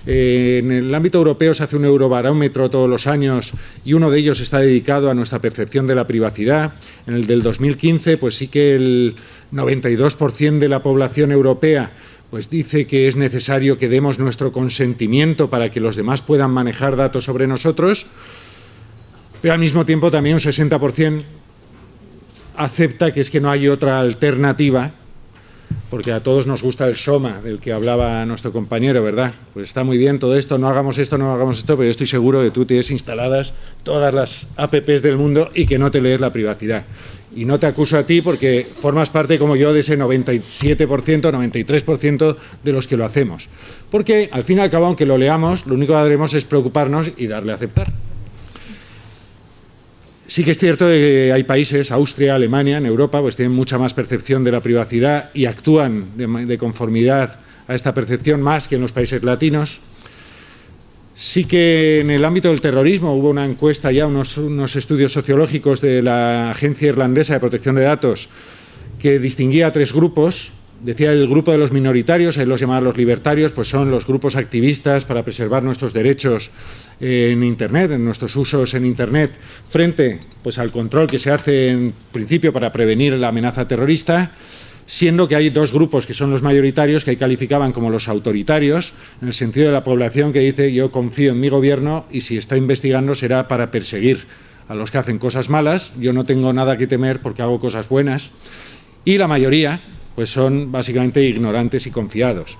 En el ámbito europeo se hace un eurobarómetro todos los años y uno de ellos está dedicado a nuestra percepción de la privacidad. En el del 2015, pues sí que el 92% de la población europea pues dice que es necesario que demos nuestro consentimiento para que los demás puedan manejar datos sobre nosotros, pero al mismo tiempo también un 60% acepta que es que no hay otra alternativa, porque a todos nos gusta el SOMA, del que hablaba nuestro compañero, ¿verdad? Pues está muy bien todo esto, no hagamos esto, pero yo estoy seguro que tú tienes instaladas todas las APPs del mundo y que no te lees la privacidad. Y no te acuso a ti porque formas parte, como yo, de ese 97%, 93% de los que lo hacemos. Porque, al fin y al cabo, aunque lo leamos, lo único que haremos es preocuparnos y darle a aceptar. Sí que es cierto que hay países, Austria, Alemania, en Europa, pues tienen mucha más percepción de la privacidad y actúan de conformidad a esta percepción más que en los países latinos. Sí que en el ámbito del terrorismo hubo una encuesta ya, unos estudios sociológicos de la Agencia Irlandesa de Protección de Datos que distinguía a 3 grupos. Decía el grupo de los minoritarios, ahí los llamaban los libertarios, pues son los grupos activistas para preservar nuestros derechos en Internet, en nuestros usos en Internet, frente pues, al control que se hace en principio para prevenir la amenaza terrorista, siendo que hay 2 grupos que son los mayoritarios que ahí calificaban como los autoritarios, en el sentido de la población que dice yo confío en mi gobierno y si está investigando será para perseguir a los que hacen cosas malas, yo no tengo nada que temer porque hago cosas buenas, y la mayoría pues son básicamente ignorantes y confiados.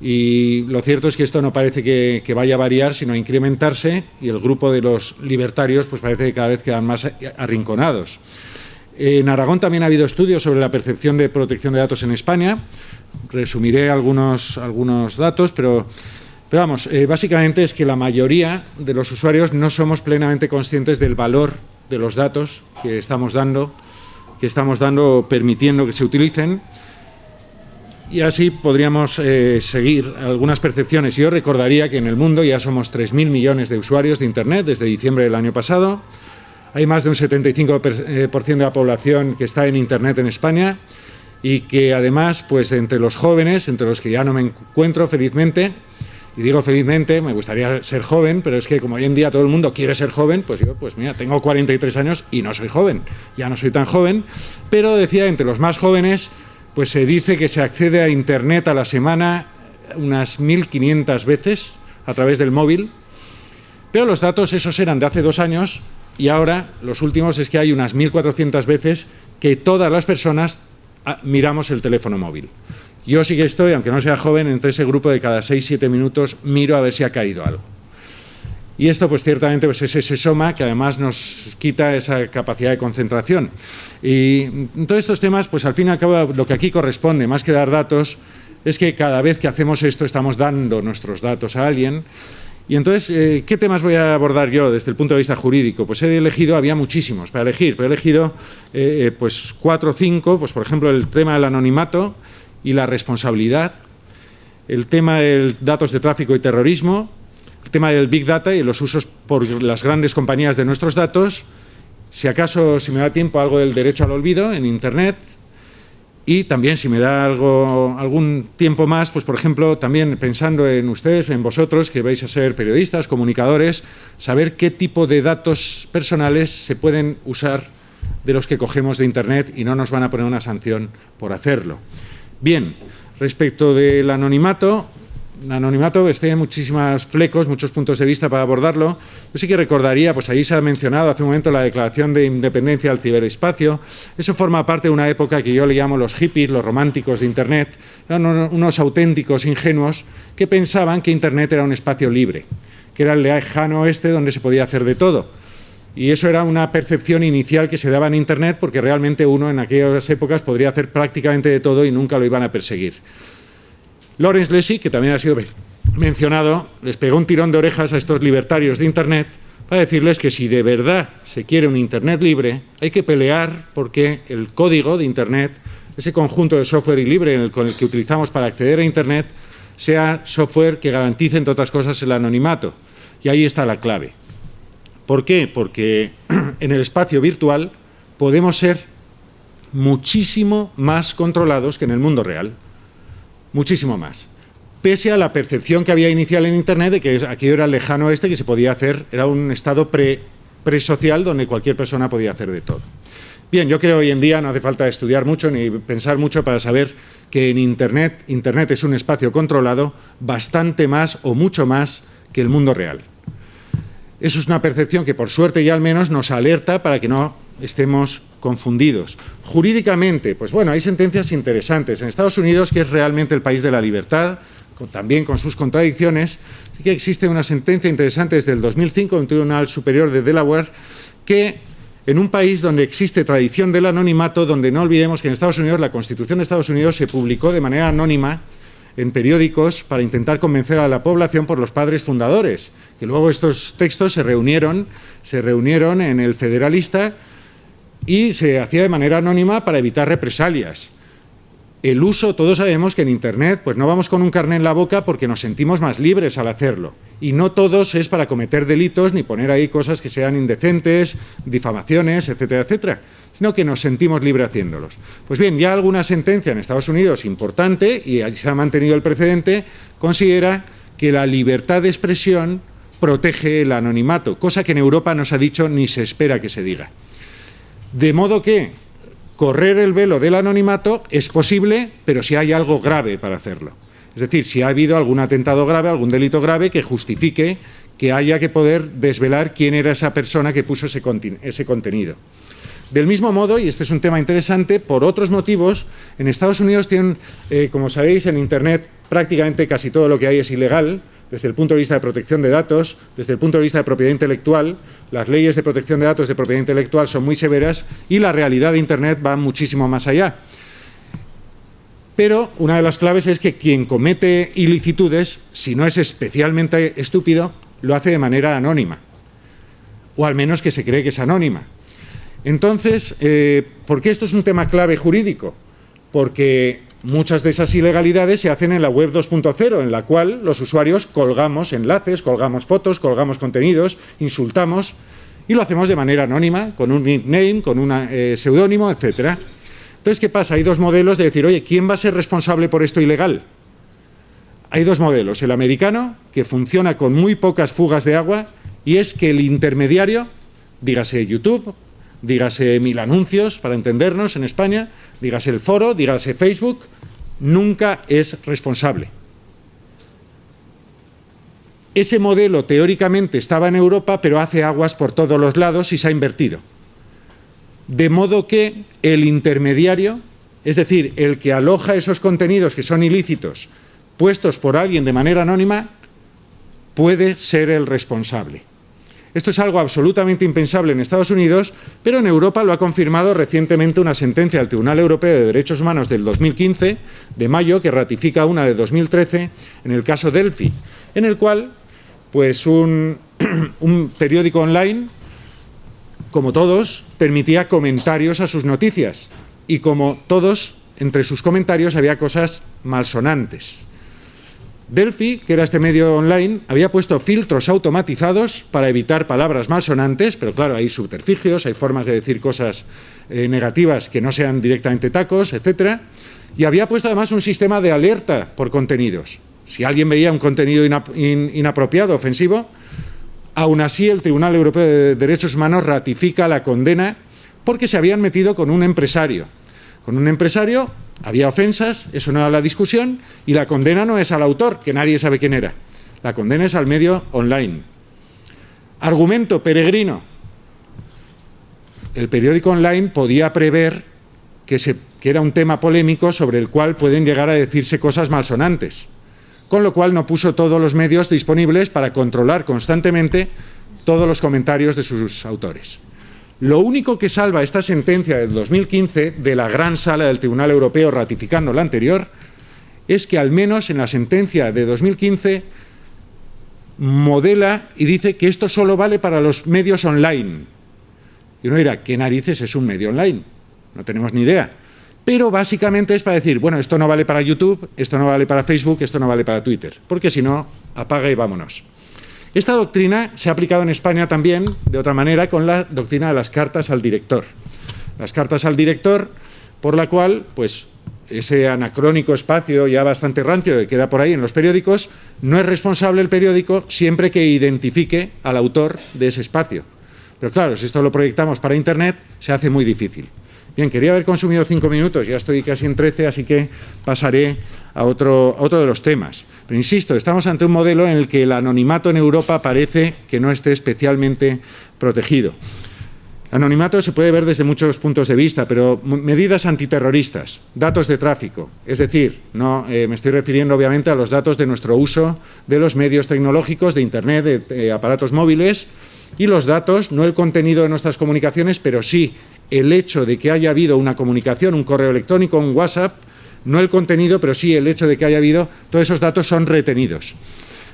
Y lo cierto es que esto no parece que vaya a variar, sino a incrementarse, y el grupo de los libertarios pues parece que cada vez quedan más arrinconados. En Aragón también ha habido estudios sobre la percepción de protección de datos en España. Resumiré algunos datos, pero vamos, básicamente es que la mayoría de los usuarios no somos plenamente conscientes del valor de los datos que estamos dando o permitiendo que se utilicen. Y así podríamos seguir algunas percepciones. Yo recordaría que en el mundo ya somos 3.000 millones de usuarios de Internet desde diciembre del año pasado. Hay más de un 75% de la población que está en Internet en España y que además, pues entre los jóvenes, entre los que ya no me encuentro felizmente, y digo felizmente, me gustaría ser joven, pero es que como hoy en día todo el mundo quiere ser joven, pues yo, pues mira, tengo 43 años y no soy joven, ya no soy tan joven, pero decía, entre los más jóvenes, pues se dice que se accede a Internet a la semana unas 1.500 veces a través del móvil, pero los datos esos eran de hace 2 años y ahora los últimos es que hay unas 1.400 veces que todas las personas miramos el teléfono móvil. Yo sí que estoy, aunque no sea joven, entre ese grupo de cada 6-7 minutos miro a ver si ha caído algo. Y esto, pues ciertamente, pues es ese soma que además nos quita esa capacidad de concentración. Y en todos estos temas, pues al fin y al cabo, lo que aquí corresponde, más que dar datos, es que cada vez que hacemos esto estamos dando nuestros datos a alguien. Y entonces, ¿qué temas voy a abordar yo desde el punto de vista jurídico? Pues he elegido, había muchísimos para elegir, pero he elegido pues 4 o 5, pues por ejemplo el tema del anonimato y la responsabilidad, el tema de datos de tráfico y terrorismo, el tema del Big Data y los usos por las grandes compañías de nuestros datos, si acaso, si me da tiempo, algo del derecho al olvido en Internet y también, si me da algún tiempo más, pues por ejemplo, también pensando en ustedes, en vosotros, que vais a ser periodistas, comunicadores, saber qué tipo de datos personales se pueden usar de los que cogemos de Internet y no nos van a poner una sanción por hacerlo. Bien, respecto del anonimato, tiene muchísimos flecos, muchos puntos de vista para abordarlo. Yo sí que recordaría, pues ahí se ha mencionado hace un momento la Declaración de Independencia del Ciberespacio. Eso forma parte de una época que yo le llamo los hippies, los románticos de Internet. Eran unos auténticos ingenuos que pensaban que Internet era un espacio libre, que era el lejano oeste donde se podía hacer de todo. Y eso era una percepción inicial que se daba en Internet porque realmente uno en aquellas épocas podría hacer prácticamente de todo y nunca lo iban a perseguir. Lawrence Lessig, que también ha sido mencionado, les pegó un tirón de orejas a estos libertarios de Internet para decirles que si de verdad se quiere un Internet libre, hay que pelear porque el código de Internet, ese conjunto de software libre con el que utilizamos para acceder a Internet, sea software que garantice, entre otras cosas, el anonimato. Y ahí está la clave. ¿Por qué? Porque en el espacio virtual podemos ser muchísimo más controlados que en el mundo real. Muchísimo más. Pese a la percepción que había inicial en Internet de que aquello era el lejano oeste, que se podía hacer, era un estado presocial donde cualquier persona podía hacer de todo. Bien, yo creo que hoy en día no hace falta estudiar mucho ni pensar mucho para saber que en Internet es un espacio controlado bastante más o mucho más que el mundo real. Eso es una percepción que, por suerte ya al menos, nos alerta para que no estemos confundidos. Jurídicamente, pues bueno, hay sentencias interesantes. En Estados Unidos, que es realmente el país de la libertad, también con sus contradicciones, sí que existe una sentencia interesante desde el 2005 de un Tribunal Superior de Delaware que, en un país donde existe tradición del anonimato, donde no olvidemos que en Estados Unidos, la Constitución de Estados Unidos se publicó de manera anónima en periódicos para intentar convencer a la población por los padres fundadores, que luego estos textos se reunieron en el Federalista y se hacía de manera anónima para evitar represalias. El uso, todos sabemos que en Internet pues no vamos con un carné en la boca porque nos sentimos más libres al hacerlo. Y no todos es para cometer delitos ni poner ahí cosas que sean indecentes, difamaciones, etcétera, etcétera, sino que nos sentimos libres haciéndolos. Pues bien, ya alguna sentencia en Estados Unidos importante, y allí se ha mantenido el precedente, considera que la libertad de expresión protege el anonimato, cosa que en Europa no se ha dicho ni se espera que se diga. De modo que correr el velo del anonimato es posible, pero si hay algo grave para hacerlo. Es decir, si ha habido algún atentado grave, algún delito grave que justifique que haya que poder desvelar quién era esa persona que puso ese contenido. Del mismo modo, y este es un tema interesante, por otros motivos, en Estados Unidos tienen, como sabéis, en Internet prácticamente casi todo lo que hay es ilegal, desde el punto de vista de protección de datos, desde el punto de vista de propiedad intelectual. Las leyes de protección de datos de propiedad intelectual son muy severas y la realidad de Internet va muchísimo más allá. Pero una de las claves es que quien comete ilicitudes, si no es especialmente estúpido, lo hace de manera anónima, o al menos que se cree que es anónima. Entonces, ¿por qué esto es un tema clave jurídico? Porque muchas de esas ilegalidades se hacen en la web 2.0, en la cual los usuarios colgamos enlaces, colgamos fotos, colgamos contenidos, insultamos, y lo hacemos de manera anónima, con un nickname, con un seudónimo, etcétera. Entonces, ¿qué pasa? Hay dos modelos de decir, oye, ¿quién va a ser responsable por esto ilegal? Hay dos modelos. El americano, que funciona con muy pocas fugas de agua, y es que el intermediario, dígase YouTube, dígase Mil Anuncios, para entendernos en España, dígase el foro, dígase Facebook, nunca es responsable. Ese modelo teóricamente estaba en Europa, pero hace aguas por todos los lados y se ha invertido. De modo que el intermediario, es decir, el que aloja esos contenidos que son ilícitos, puestos por alguien de manera anónima, puede ser el responsable. Esto es algo absolutamente impensable en Estados Unidos, pero en Europa lo ha confirmado recientemente una sentencia del Tribunal Europeo de Derechos Humanos del 2015, de mayo, que ratifica una de 2013, en el caso Delphi, en el cual pues un periódico online, como todos, permitía comentarios a sus noticias, y como todos, entre sus comentarios había cosas malsonantes. Delphi, que era este medio online, había puesto filtros automatizados para evitar palabras malsonantes, pero claro, hay subterfugios, hay formas de decir cosas negativas que no sean directamente tacos, etcétera, y había puesto además un sistema de alerta por contenidos. Si alguien veía un contenido inapropiado, ofensivo, aún así el Tribunal Europeo de Derechos Humanos ratifica la condena porque se habían metido con un empresario. Con un empresario había ofensas, eso no era la discusión, y la condena no es al autor, que nadie sabe quién era. La condena es al medio online. Argumento peregrino. El periódico online podía prever que era un tema polémico sobre el cual pueden llegar a decirse cosas malsonantes, con lo cual no puso todos los medios disponibles para controlar constantemente todos los comentarios de sus autores. Lo único que salva esta sentencia del 2015 de la gran sala del Tribunal Europeo ratificando la anterior es que al menos en la sentencia de 2015 modela y dice que esto solo vale para los medios online. Y uno dirá, ¿qué narices es un medio online? No tenemos ni idea. Pero básicamente es para decir, bueno, esto no vale para YouTube, esto no vale para Facebook, esto no vale para Twitter, porque si no, apaga y vámonos. Esta doctrina se ha aplicado en España también, de otra manera, con la doctrina de las cartas al director. Las cartas al director, por la cual, pues, ese anacrónico espacio ya bastante rancio que queda por ahí en los periódicos, no es responsable el periódico siempre que identifique al autor de ese espacio. Pero claro, si esto lo proyectamos para Internet, se hace muy difícil. Bien, quería haber consumido 5 minutos, ya estoy casi en 13, así que pasaré a otro de los temas. Pero insisto, estamos ante un modelo en el que el anonimato en Europa parece que no esté especialmente protegido. El anonimato se puede ver desde muchos puntos de vista, pero medidas antiterroristas, datos de tráfico, es decir, no me estoy refiriendo obviamente a los datos de nuestro uso de los medios tecnológicos, de Internet, de aparatos móviles, y los datos, no el contenido de nuestras comunicaciones, pero sí el hecho de que haya habido una comunicación, un correo electrónico, un WhatsApp, no el contenido, pero sí el hecho de que haya habido, todos esos datos son retenidos.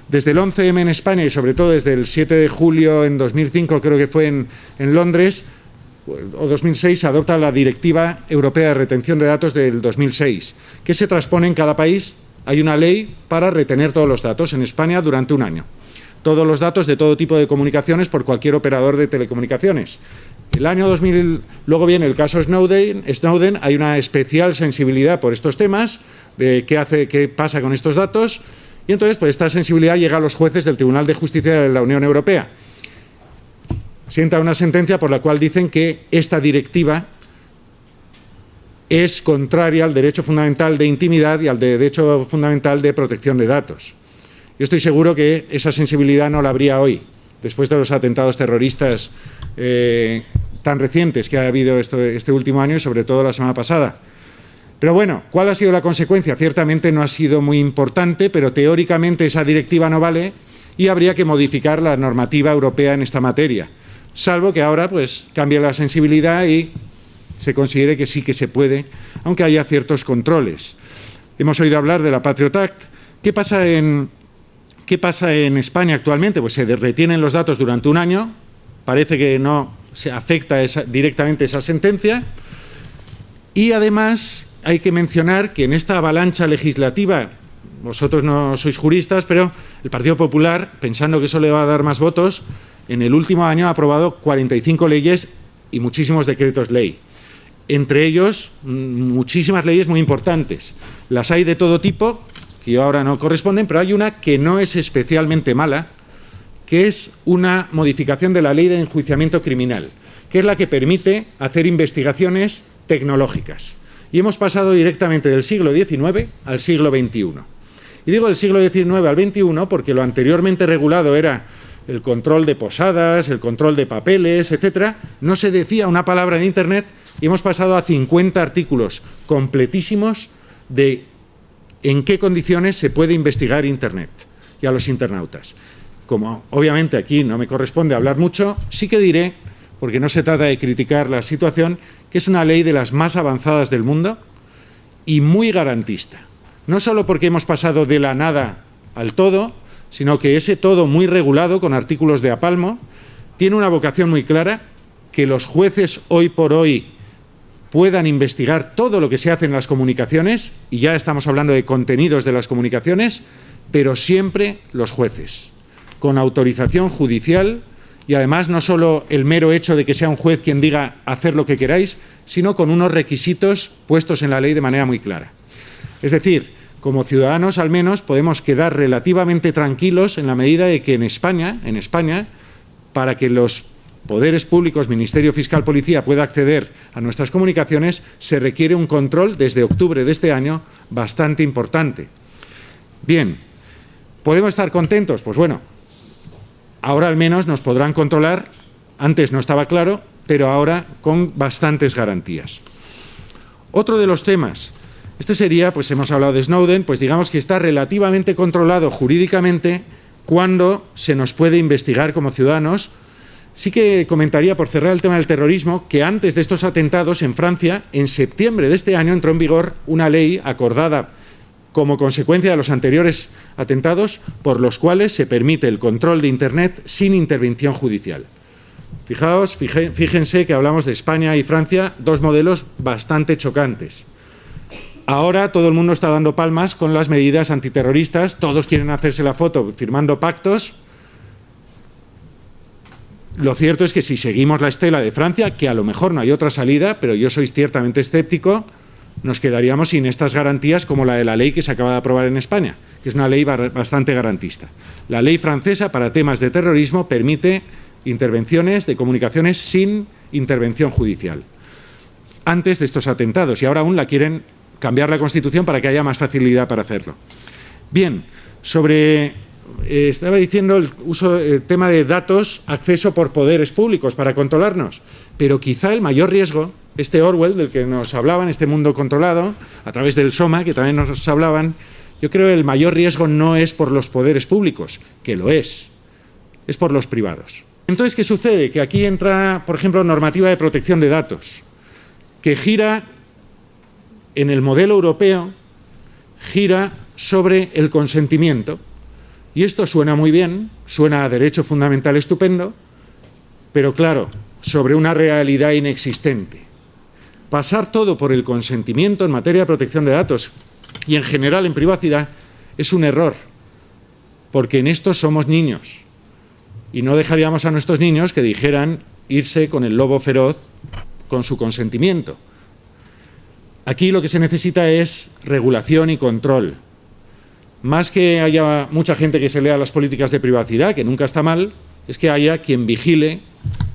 Desde el 11M en España y sobre todo desde el 7 de julio en 2005, creo que fue en Londres, o 2006, se adopta la Directiva Europea de Retención de Datos del 2006, que se transpone en cada país. Hay una ley para retener todos los datos en España durante un año. Todos los datos de todo tipo de comunicaciones por cualquier operador de telecomunicaciones. El año 2000, luego viene el caso Snowden, hay una especial sensibilidad por estos temas, de qué pasa con estos datos, y entonces pues esta sensibilidad llega a los jueces del Tribunal de Justicia de la Unión Europea. Sienta una sentencia por la cual dicen que esta directiva es contraria al derecho fundamental de intimidad y al derecho fundamental de protección de datos. Yo estoy seguro que esa sensibilidad no la habría hoy, después de los atentados terroristas tan recientes que ha habido este último año y sobre todo la semana pasada. Pero bueno, ¿cuál ha sido la consecuencia? Ciertamente no ha sido muy importante, pero teóricamente esa directiva no vale y habría que modificar la normativa europea en esta materia, salvo que ahora pues cambie la sensibilidad y se considere que sí que se puede, aunque haya ciertos controles. Hemos oído hablar de la Patriot Act. ¿Qué pasa en España actualmente? Pues se retienen los datos durante un año, parece que no se afecta directamente esa sentencia, y además hay que mencionar que en esta avalancha legislativa, vosotros no sois juristas, pero el Partido Popular, pensando que eso le va a dar más votos, en el último año ha aprobado 45 leyes y muchísimos decretos ley. Entre ellos, muchísimas leyes muy importantes. Las hay de todo tipo, que ahora no corresponden, pero hay una que no es especialmente mala, que es una modificación de la ley de enjuiciamiento criminal, que es la que permite hacer investigaciones tecnológicas. Y hemos pasado directamente del siglo XIX al siglo XXI. Y digo del siglo XIX al XXI porque lo anteriormente regulado era el control de posadas, el control de papeles, etcétera. No se decía una palabra en Internet y hemos pasado a 50 artículos completísimos de en qué condiciones se puede investigar Internet y a los internautas. Como obviamente aquí no me corresponde hablar mucho, sí que diré, porque no se trata de criticar la situación, que es una ley de las más avanzadas del mundo y muy garantista. No solo porque hemos pasado de la nada al todo, sino que ese todo muy regulado, con artículos de a palmo, tiene una vocación muy clara, que los jueces hoy por hoy puedan investigar todo lo que se hace en las comunicaciones, y ya estamos hablando de contenidos de las comunicaciones, pero siempre los jueces, con autorización judicial, y además no solo el mero hecho de que sea un juez quien diga hacer lo que queráis, sino con unos requisitos puestos en la ley de manera muy clara. Es decir, como ciudadanos al menos podemos quedar relativamente tranquilos en la medida de que en España, para que los poderes públicos, Ministerio Fiscal, Policía, pueda acceder a nuestras comunicaciones, se requiere un control desde octubre de este año bastante importante. Bien, ¿podemos estar contentos? Pues bueno, ahora al menos nos podrán controlar, antes no estaba claro, pero ahora con bastantes garantías. Otro de los temas, este sería, pues hemos hablado de Snowden, pues digamos que está relativamente controlado jurídicamente cuando se nos puede investigar como ciudadanos. Sí que comentaría, por cerrar el tema del terrorismo, que antes de estos atentados en Francia, en septiembre de este año entró en vigor una ley acordada como consecuencia de los anteriores atentados, por los cuales se permite el control de Internet sin intervención judicial. Fíjense que hablamos de España y Francia, dos modelos bastante chocantes. Ahora todo el mundo está dando palmas con las medidas antiterroristas, todos quieren hacerse la foto firmando pactos. Lo cierto es que si seguimos la estela de Francia, que a lo mejor no hay otra salida, pero yo soy ciertamente escéptico, nos quedaríamos sin estas garantías como la de la ley que se acaba de aprobar en España, que es una ley bastante garantista. La ley francesa para temas de terrorismo permite intervenciones de comunicaciones sin intervención judicial, antes de estos atentados, y ahora aún la quieren cambiar la Constitución para que haya más facilidad para hacerlo. Bien, estaba diciendo el tema de datos, acceso por poderes públicos para controlarnos, pero quizá el mayor riesgo, este Orwell del que nos hablaban, este mundo controlado, a través del SOMA, que también nos hablaban, yo creo que el mayor riesgo no es por los poderes públicos, que lo es por los privados. Entonces, ¿qué sucede? Que aquí entra, por ejemplo, normativa de protección de datos, que gira en el modelo europeo gira sobre el consentimiento. Y esto suena muy bien, suena a derecho fundamental estupendo, pero claro, sobre una realidad inexistente. Pasar todo por el consentimiento en materia de protección de datos y en general en privacidad es un error, porque en esto somos niños y no dejaríamos a nuestros niños que dijeran irse con el lobo feroz con su consentimiento. Aquí lo que se necesita es regulación y control. Más que haya mucha gente que se lea las políticas de privacidad, que nunca está mal, es que haya quien vigile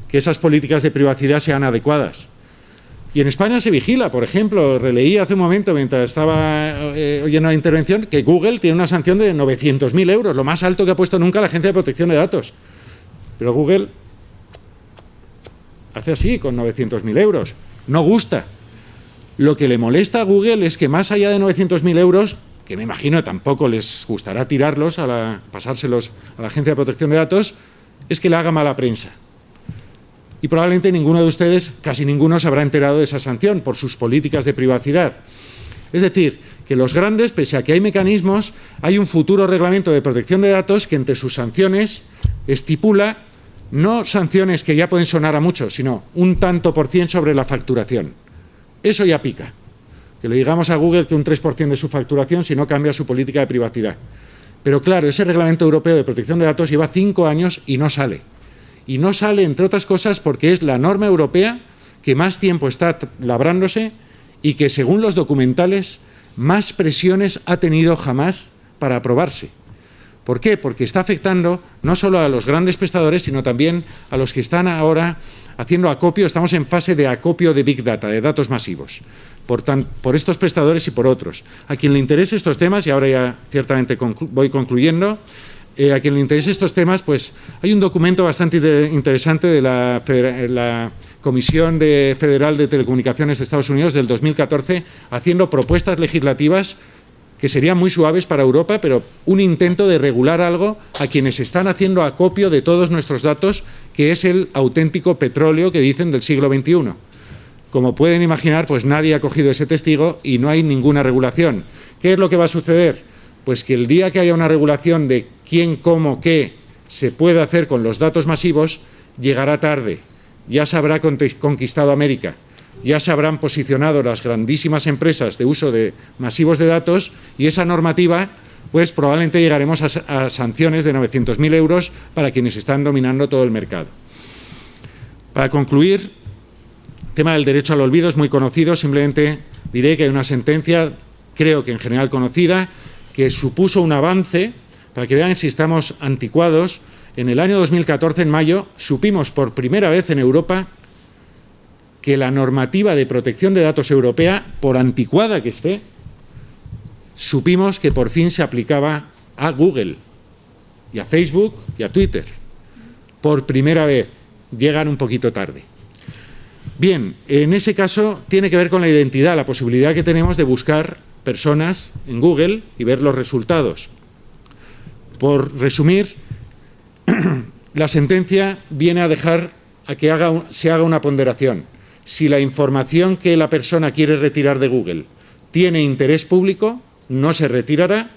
que esas políticas de privacidad sean adecuadas. Y en España se vigila, por ejemplo, releí hace un momento, mientras estaba oyendo la intervención, que Google tiene una sanción de 900.000 euros, lo más alto que ha puesto nunca la Agencia de Protección de Datos. Pero Google hace así, con 900.000 euros. No gusta. Lo que le molesta a Google es que más allá de 900.000 euros, que me imagino tampoco les gustará tirarlos, pasárselos a la Agencia de Protección de Datos, es que le haga mala prensa. Y probablemente ninguno de ustedes, casi ninguno, se habrá enterado de esa sanción por sus políticas de privacidad. Es decir, que los grandes, pese a que hay mecanismos, hay un futuro reglamento de protección de datos que entre sus sanciones estipula no sanciones que ya pueden sonar a mucho, sino un tanto por cien sobre la facturación. Eso ya pica. Que le digamos a Google que un 3% de su facturación si no cambia su política de privacidad. Pero claro, ese reglamento europeo de protección de datos lleva 5 años y no sale. Y no sale, entre otras cosas, porque es la norma europea que más tiempo está labrándose y que, según los documentales, más presiones ha tenido jamás para aprobarse. ¿Por qué? Porque está afectando no solo a los grandes prestadores, sino también a los que están ahora haciendo acopio. Estamos en fase de acopio de Big Data, de datos masivos, por estos prestadores y por otros. A quien le interese estos temas, y ahora ya ciertamente voy concluyendo, a quien le interese estos temas, pues hay un documento bastante interesante de la Comisión Federal de Telecomunicaciones de Estados Unidos del 2014, haciendo propuestas legislativas que serían muy suaves para Europa, pero un intento de regular algo a quienes están haciendo acopio de todos nuestros datos, que es el auténtico petróleo que dicen del siglo XXI. Como pueden imaginar, pues nadie ha cogido ese testigo y no hay ninguna regulación. ¿Qué es lo que va a suceder? Pues que el día que haya una regulación de quién, cómo, qué se puede hacer con los datos masivos, llegará tarde. Ya se habrá conquistado América, ya se habrán posicionado las grandísimas empresas de uso de masivos de datos y esa normativa, pues probablemente llegaremos a sanciones de 900.000 euros para quienes están dominando todo el mercado. Para concluir, el tema del derecho al olvido es muy conocido, simplemente diré que hay una sentencia, creo que en general conocida, que supuso un avance, para que vean si estamos anticuados. En el año 2014, en mayo, supimos por primera vez en Europa que la normativa de protección de datos europea, por anticuada que esté, supimos que por fin se aplicaba a Google y a Facebook y a Twitter. Por primera vez, llegan un poquito tarde. Bien, en ese caso tiene que ver con la identidad, la posibilidad que tenemos de buscar personas en Google y ver los resultados. Por resumir, la sentencia viene a dejar a que se haga una ponderación. Si la información que la persona quiere retirar de Google tiene interés público, no se retirará.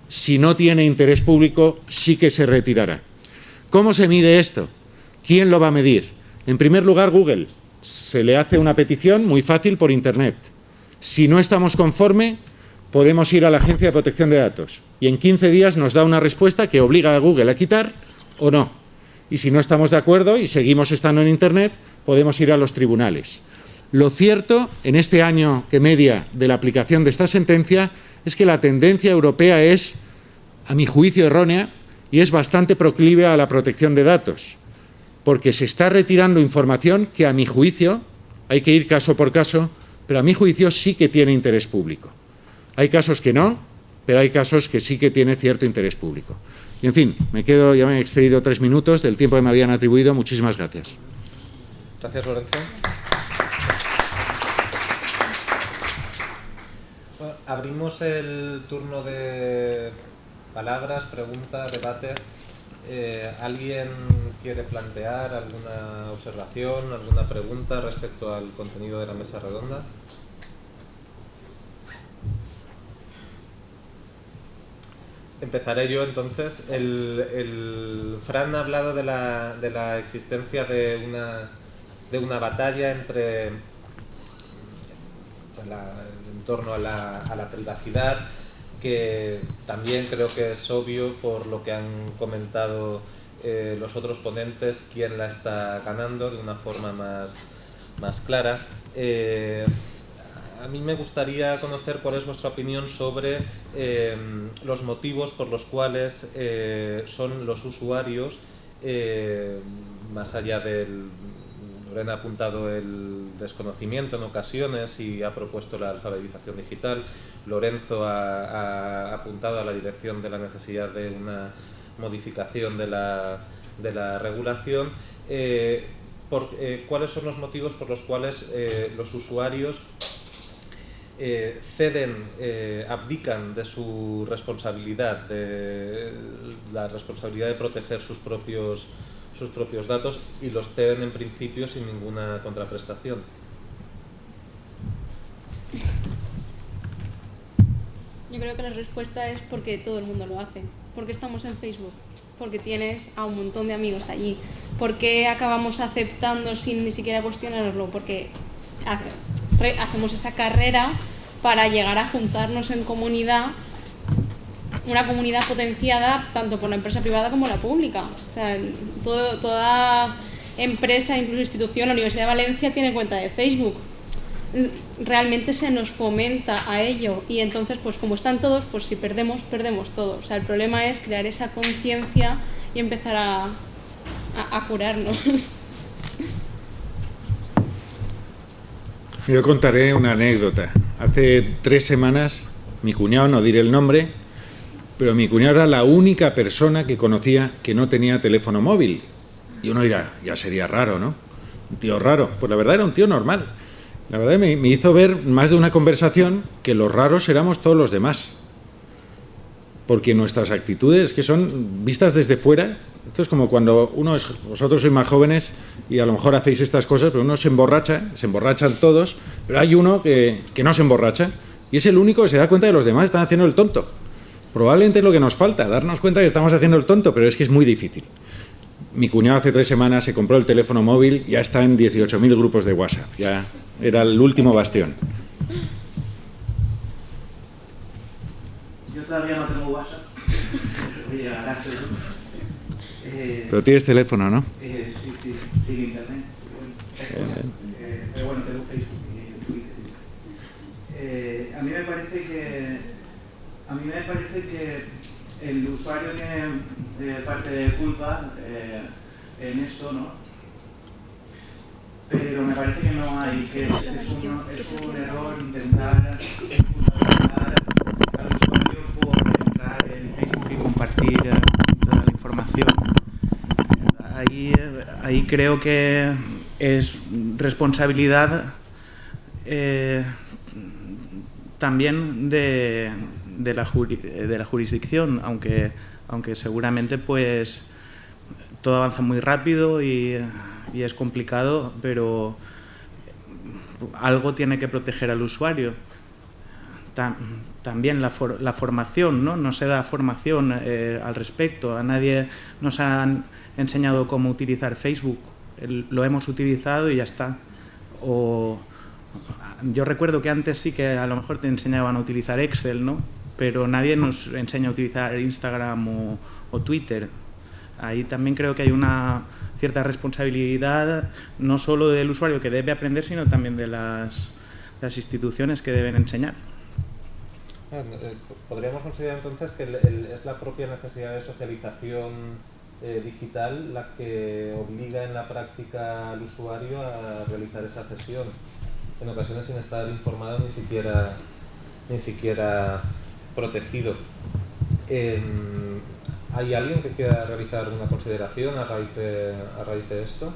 Si no tiene interés público, sí que se retirará. ¿Cómo se mide esto? ¿Quién lo va a medir? En primer lugar, Google. Se le hace una petición muy fácil por Internet. Si no estamos conforme, podemos ir a la Agencia de Protección de Datos y en 15 días nos da una respuesta que obliga a Google a quitar o no. Y si no estamos de acuerdo y seguimos estando en Internet, podemos ir a los tribunales. Lo cierto, en este año que media de la aplicación de esta sentencia, es que la tendencia europea es, a mi juicio, errónea y es bastante proclive a la protección de datos, porque se está retirando información que, a mi juicio, hay que ir caso por caso, pero a mi juicio sí que tiene interés público. Hay casos que no, pero hay casos que sí que tiene cierto interés público. Y, en fin, ya me he excedido 3 minutos del tiempo que me habían atribuido. Muchísimas gracias. Gracias, Lorenzo. Bueno, abrimos el turno de palabras, preguntas, debate. ¿Alguien quiere plantear alguna observación, alguna pregunta respecto al contenido de la mesa redonda? Empezaré yo entonces. Fran ha hablado de la existencia de una batalla entre en torno a la privacidad, que también creo que es obvio por lo que han comentado los otros ponentes quién la está ganando de una forma más clara. A mí me gustaría conocer cuál es vuestra opinión sobre los motivos por los cuales son los usuarios, más allá del... Lorena ha apuntado el desconocimiento en ocasiones y ha propuesto la alfabetización digital. Lorenzo ha apuntado a la dirección de la necesidad de una modificación de la regulación. ¿Cuáles son los motivos por los cuales los usuarios ceden, abdican de su responsabilidad, de la responsabilidad de proteger sus propios datos y los ceden en principio sin ninguna contraprestación? Yo creo que la respuesta es porque todo el mundo lo hace, porque estamos en Facebook, porque tienes a un montón de amigos allí, porque acabamos aceptando sin ni siquiera cuestionarlo, porque hacemos esa carrera para llegar a juntarnos en comunidad, una comunidad potenciada tanto por la empresa privada como la pública. O sea, toda empresa, incluso institución, la Universidad de Valencia tiene cuenta de Facebook. Realmente se nos fomenta a ello y entonces, pues como están todos, pues si perdemos todo. O sea, el problema es crear esa conciencia y empezar a curarnos. Yo contaré una anécdota. Hace 3 semanas, mi cuñado, no diré el nombre, pero mi cuñado era la única persona que conocía que no tenía teléfono móvil. Y uno dirá, ya sería raro, ¿no? Un tío raro. Pues la verdad era un tío normal. La verdad me hizo ver más de una conversación que los raros éramos todos los demás. Porque nuestras actitudes, que son vistas desde fuera, esto es como cuando vosotros sois más jóvenes y a lo mejor hacéis estas cosas, pero uno se emborrachan todos, pero hay uno que no se emborracha y es el único que se da cuenta que los demás están haciendo el tonto. Probablemente es lo que nos falta, darnos cuenta que estamos haciendo el tonto, pero es que es muy difícil. Mi cuñado hace 3 semanas se compró el teléfono móvil, ya está en 18.000 grupos de WhatsApp, ya era el último bastión. Yo todavía no tengo WhatsApp. Pero tienes teléfono, ¿no? Sí, internet. Pero bueno, tengo Facebook y Twitter. A mí me parece que el usuario tiene parte de culpa en esto, ¿no? Pero me parece que no hay, que es un error intentar fundamentar al usuario por entrar en Facebook y compartir toda la información. Ahí creo que es responsabilidad también de la jurisdicción, aunque seguramente pues todo avanza muy rápido y es complicado, pero algo tiene que proteger al usuario. También la formación, ¿no? No se da formación al respecto. A nadie nos han enseñado cómo utilizar Facebook. Lo hemos utilizado y ya está. Yo recuerdo que antes sí que a lo mejor te enseñaban a utilizar Excel, ¿no? Pero nadie nos enseña a utilizar Instagram o Twitter. Ahí también creo que hay una cierta responsabilidad, no solo del usuario que debe aprender, sino también de las instituciones que deben enseñar. Podríamos considerar entonces que es la propia necesidad de socialización digital la que obliga en la práctica al usuario a realizar esa cesión, en ocasiones sin estar informado ni siquiera protegido. ¿Hay alguien que quiera realizar alguna consideración a raíz de esto?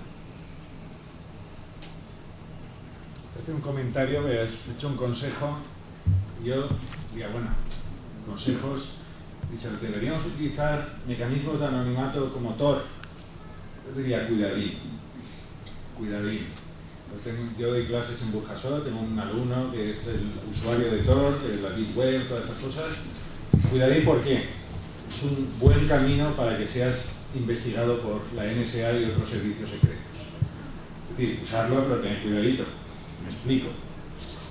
Este es un comentario, me has hecho un consejo. Yo diría, bueno, consejos, deberíamos utilizar mecanismos de anonimato como Tor. Yo diría, cuidadín. Yo doy clases en Burjasot, tengo un alumno que es el usuario de Tor, de la Deep Web, todas estas cosas. Cuidadín, ¿por qué? es un buen camino para que seas investigado por la NSA y otros servicios secretos. Es decir, usarlo, pero tener cuidadito. Me explico.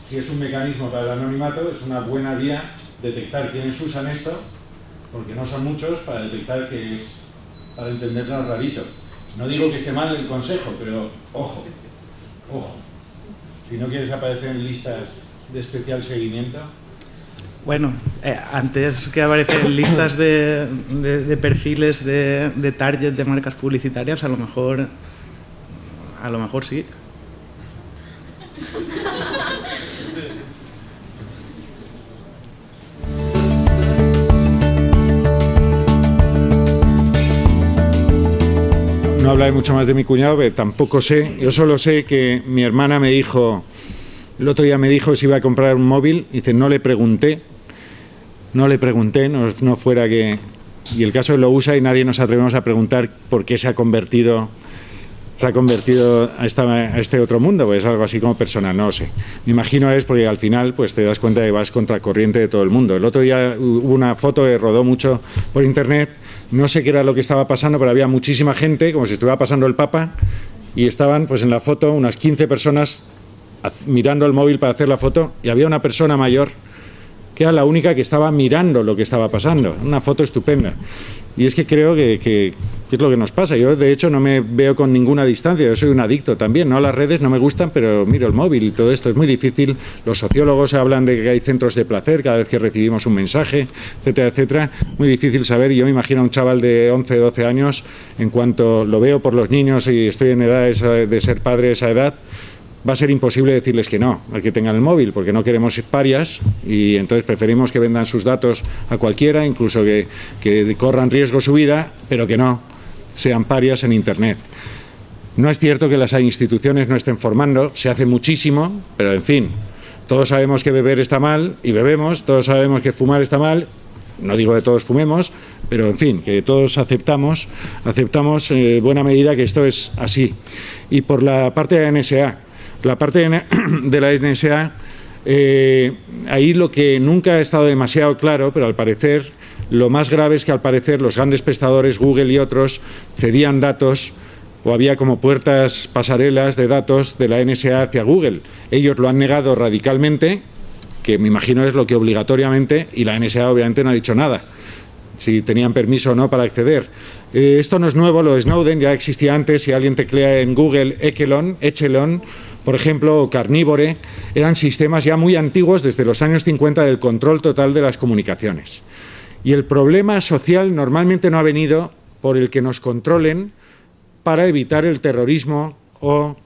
Si es un mecanismo para el anonimato, es una buena vía detectar quiénes usan esto, porque no son muchos, para detectar que es, para entendernos rarito. No digo que esté mal el consejo, pero ojo, ojo. Si no quieres aparecer en listas de especial seguimiento. Bueno, antes que aparecen listas de perfiles de target de marcas publicitarias, a lo mejor sí. No hablaré mucho más de mi cuñado, pero tampoco sé. Yo solo sé que mi hermana me dijo, el otro día me dijo si iba a comprar un móvil. Dice, no le pregunté, no fuera que... Y el caso lo usa y nadie nos atrevemos a preguntar por qué se ha convertido a este otro mundo, pues es algo así como personal, no lo sé. Me imagino es porque al final pues te das cuenta que vas contracorriente de todo el mundo. El otro día hubo una foto que rodó mucho por internet, no sé qué era lo que estaba pasando, pero había muchísima gente, como si estuviera pasando el Papa, y estaban pues en la foto unas 15 personas mirando el móvil para hacer la foto, y había una persona mayor que era la única que estaba mirando lo que estaba pasando. Una foto estupenda. Y es que creo que es lo que nos pasa. Yo, de hecho, no me veo con ninguna distancia. Yo soy un adicto también, ¿no? Las redes no me gustan, pero miro el móvil y todo esto. Es muy difícil. Los sociólogos hablan de que hay centros de placer cada vez que recibimos un mensaje, etcétera, etcétera. Muy difícil saber. Y yo me imagino a un chaval de 11, 12 años, en cuanto lo veo por los niños y estoy en edad de ser padre a esa edad, va a ser imposible decirles que no, al que tengan el móvil, porque no queremos parias y entonces preferimos que vendan sus datos a cualquiera, incluso que corran riesgo su vida, pero que no sean parias en Internet. No es cierto que las instituciones no estén formando, se hace muchísimo, pero en fin, todos sabemos que beber está mal y bebemos, todos sabemos que fumar está mal, no digo que todos fumemos, pero en fin, que todos aceptamos buena medida que esto es así. Y por la parte de la NSA, la parte de la NSA, ahí lo que nunca ha estado demasiado claro, pero al parecer, lo más grave es que al parecer los grandes prestadores, Google y otros, cedían datos o había como puertas pasarelas de datos de la NSA hacia Google. Ellos lo han negado radicalmente, que me imagino es lo que obligatoriamente, y la NSA obviamente no ha dicho nada, si tenían permiso o no para acceder. Esto no es nuevo, lo de Snowden ya existía antes. Si alguien teclea en Google Echelon, por ejemplo, o Carnivore, eran sistemas ya muy antiguos, desde los años 50, del control total de las comunicaciones. Y el problema social normalmente no ha venido por el que nos controlen para evitar el terrorismo o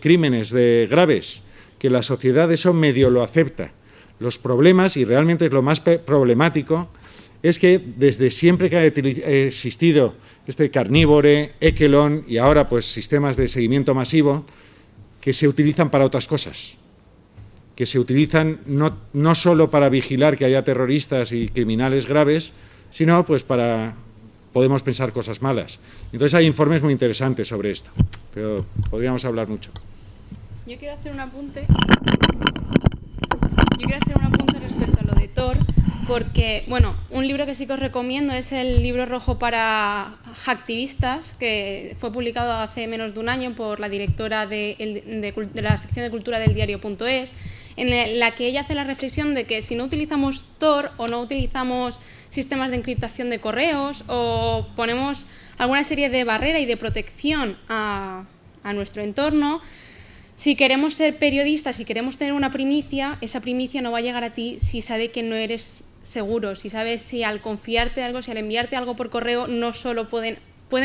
crímenes graves, que la sociedad eso medio lo acepta. Los problemas, y realmente es lo más problemático, es que desde siempre que ha existido este Carnivore, Echelon y ahora pues sistemas de seguimiento masivo, que se utilizan para otras cosas, que se utilizan no solo para vigilar que haya terroristas y criminales graves, sino pues podemos pensar cosas malas. Entonces hay informes muy interesantes sobre esto, pero podríamos hablar mucho. Yo quiero hacer un apunte respecto a lo de Tor, porque, bueno, un libro que sí que os recomiendo es el libro rojo para hacktivistas, que fue publicado hace menos de un año por la directora de la sección de cultura del diario.es, en la que ella hace la reflexión de que si no utilizamos Tor o no utilizamos sistemas de encriptación de correos o ponemos alguna serie de barrera y de protección a nuestro entorno, si queremos ser periodistas, si queremos tener una primicia, esa primicia no va a llegar a ti si sabe que no eres seguro, si sabes si al confiarte algo, si al enviarte algo por correo, no solo pueden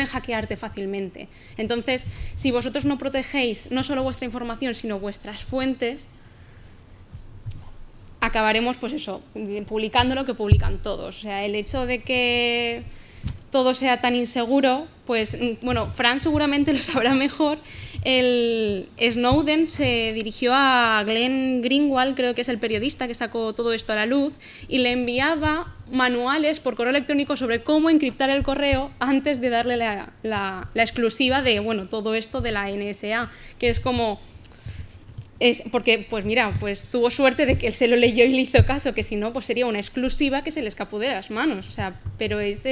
hackearte fácilmente. Entonces, si vosotros no protegéis no solo vuestra información, sino vuestras fuentes, acabaremos, pues eso, publicando lo que publican todos. O sea, el hecho de que todo sea tan inseguro, pues, bueno, Fran seguramente lo sabrá mejor. El Snowden se dirigió a Glenn Greenwald, creo que es el periodista que sacó todo esto a la luz, y le enviaba manuales por correo electrónico sobre cómo encriptar el correo antes de darle la exclusiva de, bueno, todo esto de la NSA, que es como porque, pues mira, pues tuvo suerte de que él se lo leyó y le hizo caso, que si no, pues sería una exclusiva que se le escapó de las manos. O sea, pero es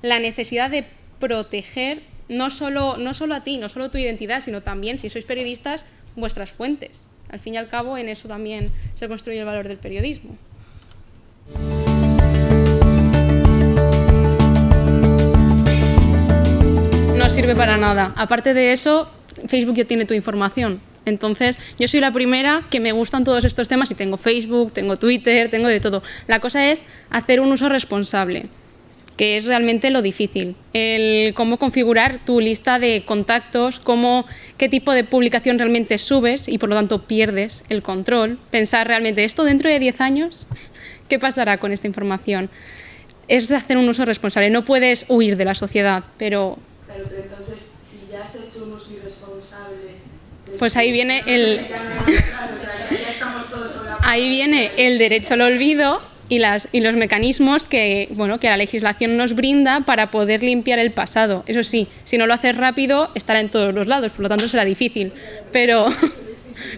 la necesidad de proteger no solo a ti, no solo tu identidad, sino también, si sois periodistas, vuestras fuentes. Al fin y al cabo, en eso también se construye el valor del periodismo. No sirve para nada. Aparte de eso, Facebook ya tiene tu información. Entonces, yo soy la primera que me gustan todos estos temas y tengo Facebook, tengo Twitter, tengo de todo. La cosa es hacer un uso responsable, que es realmente lo difícil. El cómo configurar tu lista de contactos, qué tipo de publicación realmente subes y por lo tanto pierdes el control. Pensar realmente, ¿esto dentro de 10 años? ¿Qué pasará con esta información? Es hacer un uso responsable. No puedes huir de la sociedad, pero... Claro, pero entonces, si ya has hecho un uso irresponsable... Pues ahí viene ahí viene el derecho al olvido y los mecanismos que la legislación nos brinda para poder limpiar el pasado. Eso sí, si no lo haces rápido, estará en todos los lados, por lo tanto será difícil. Pero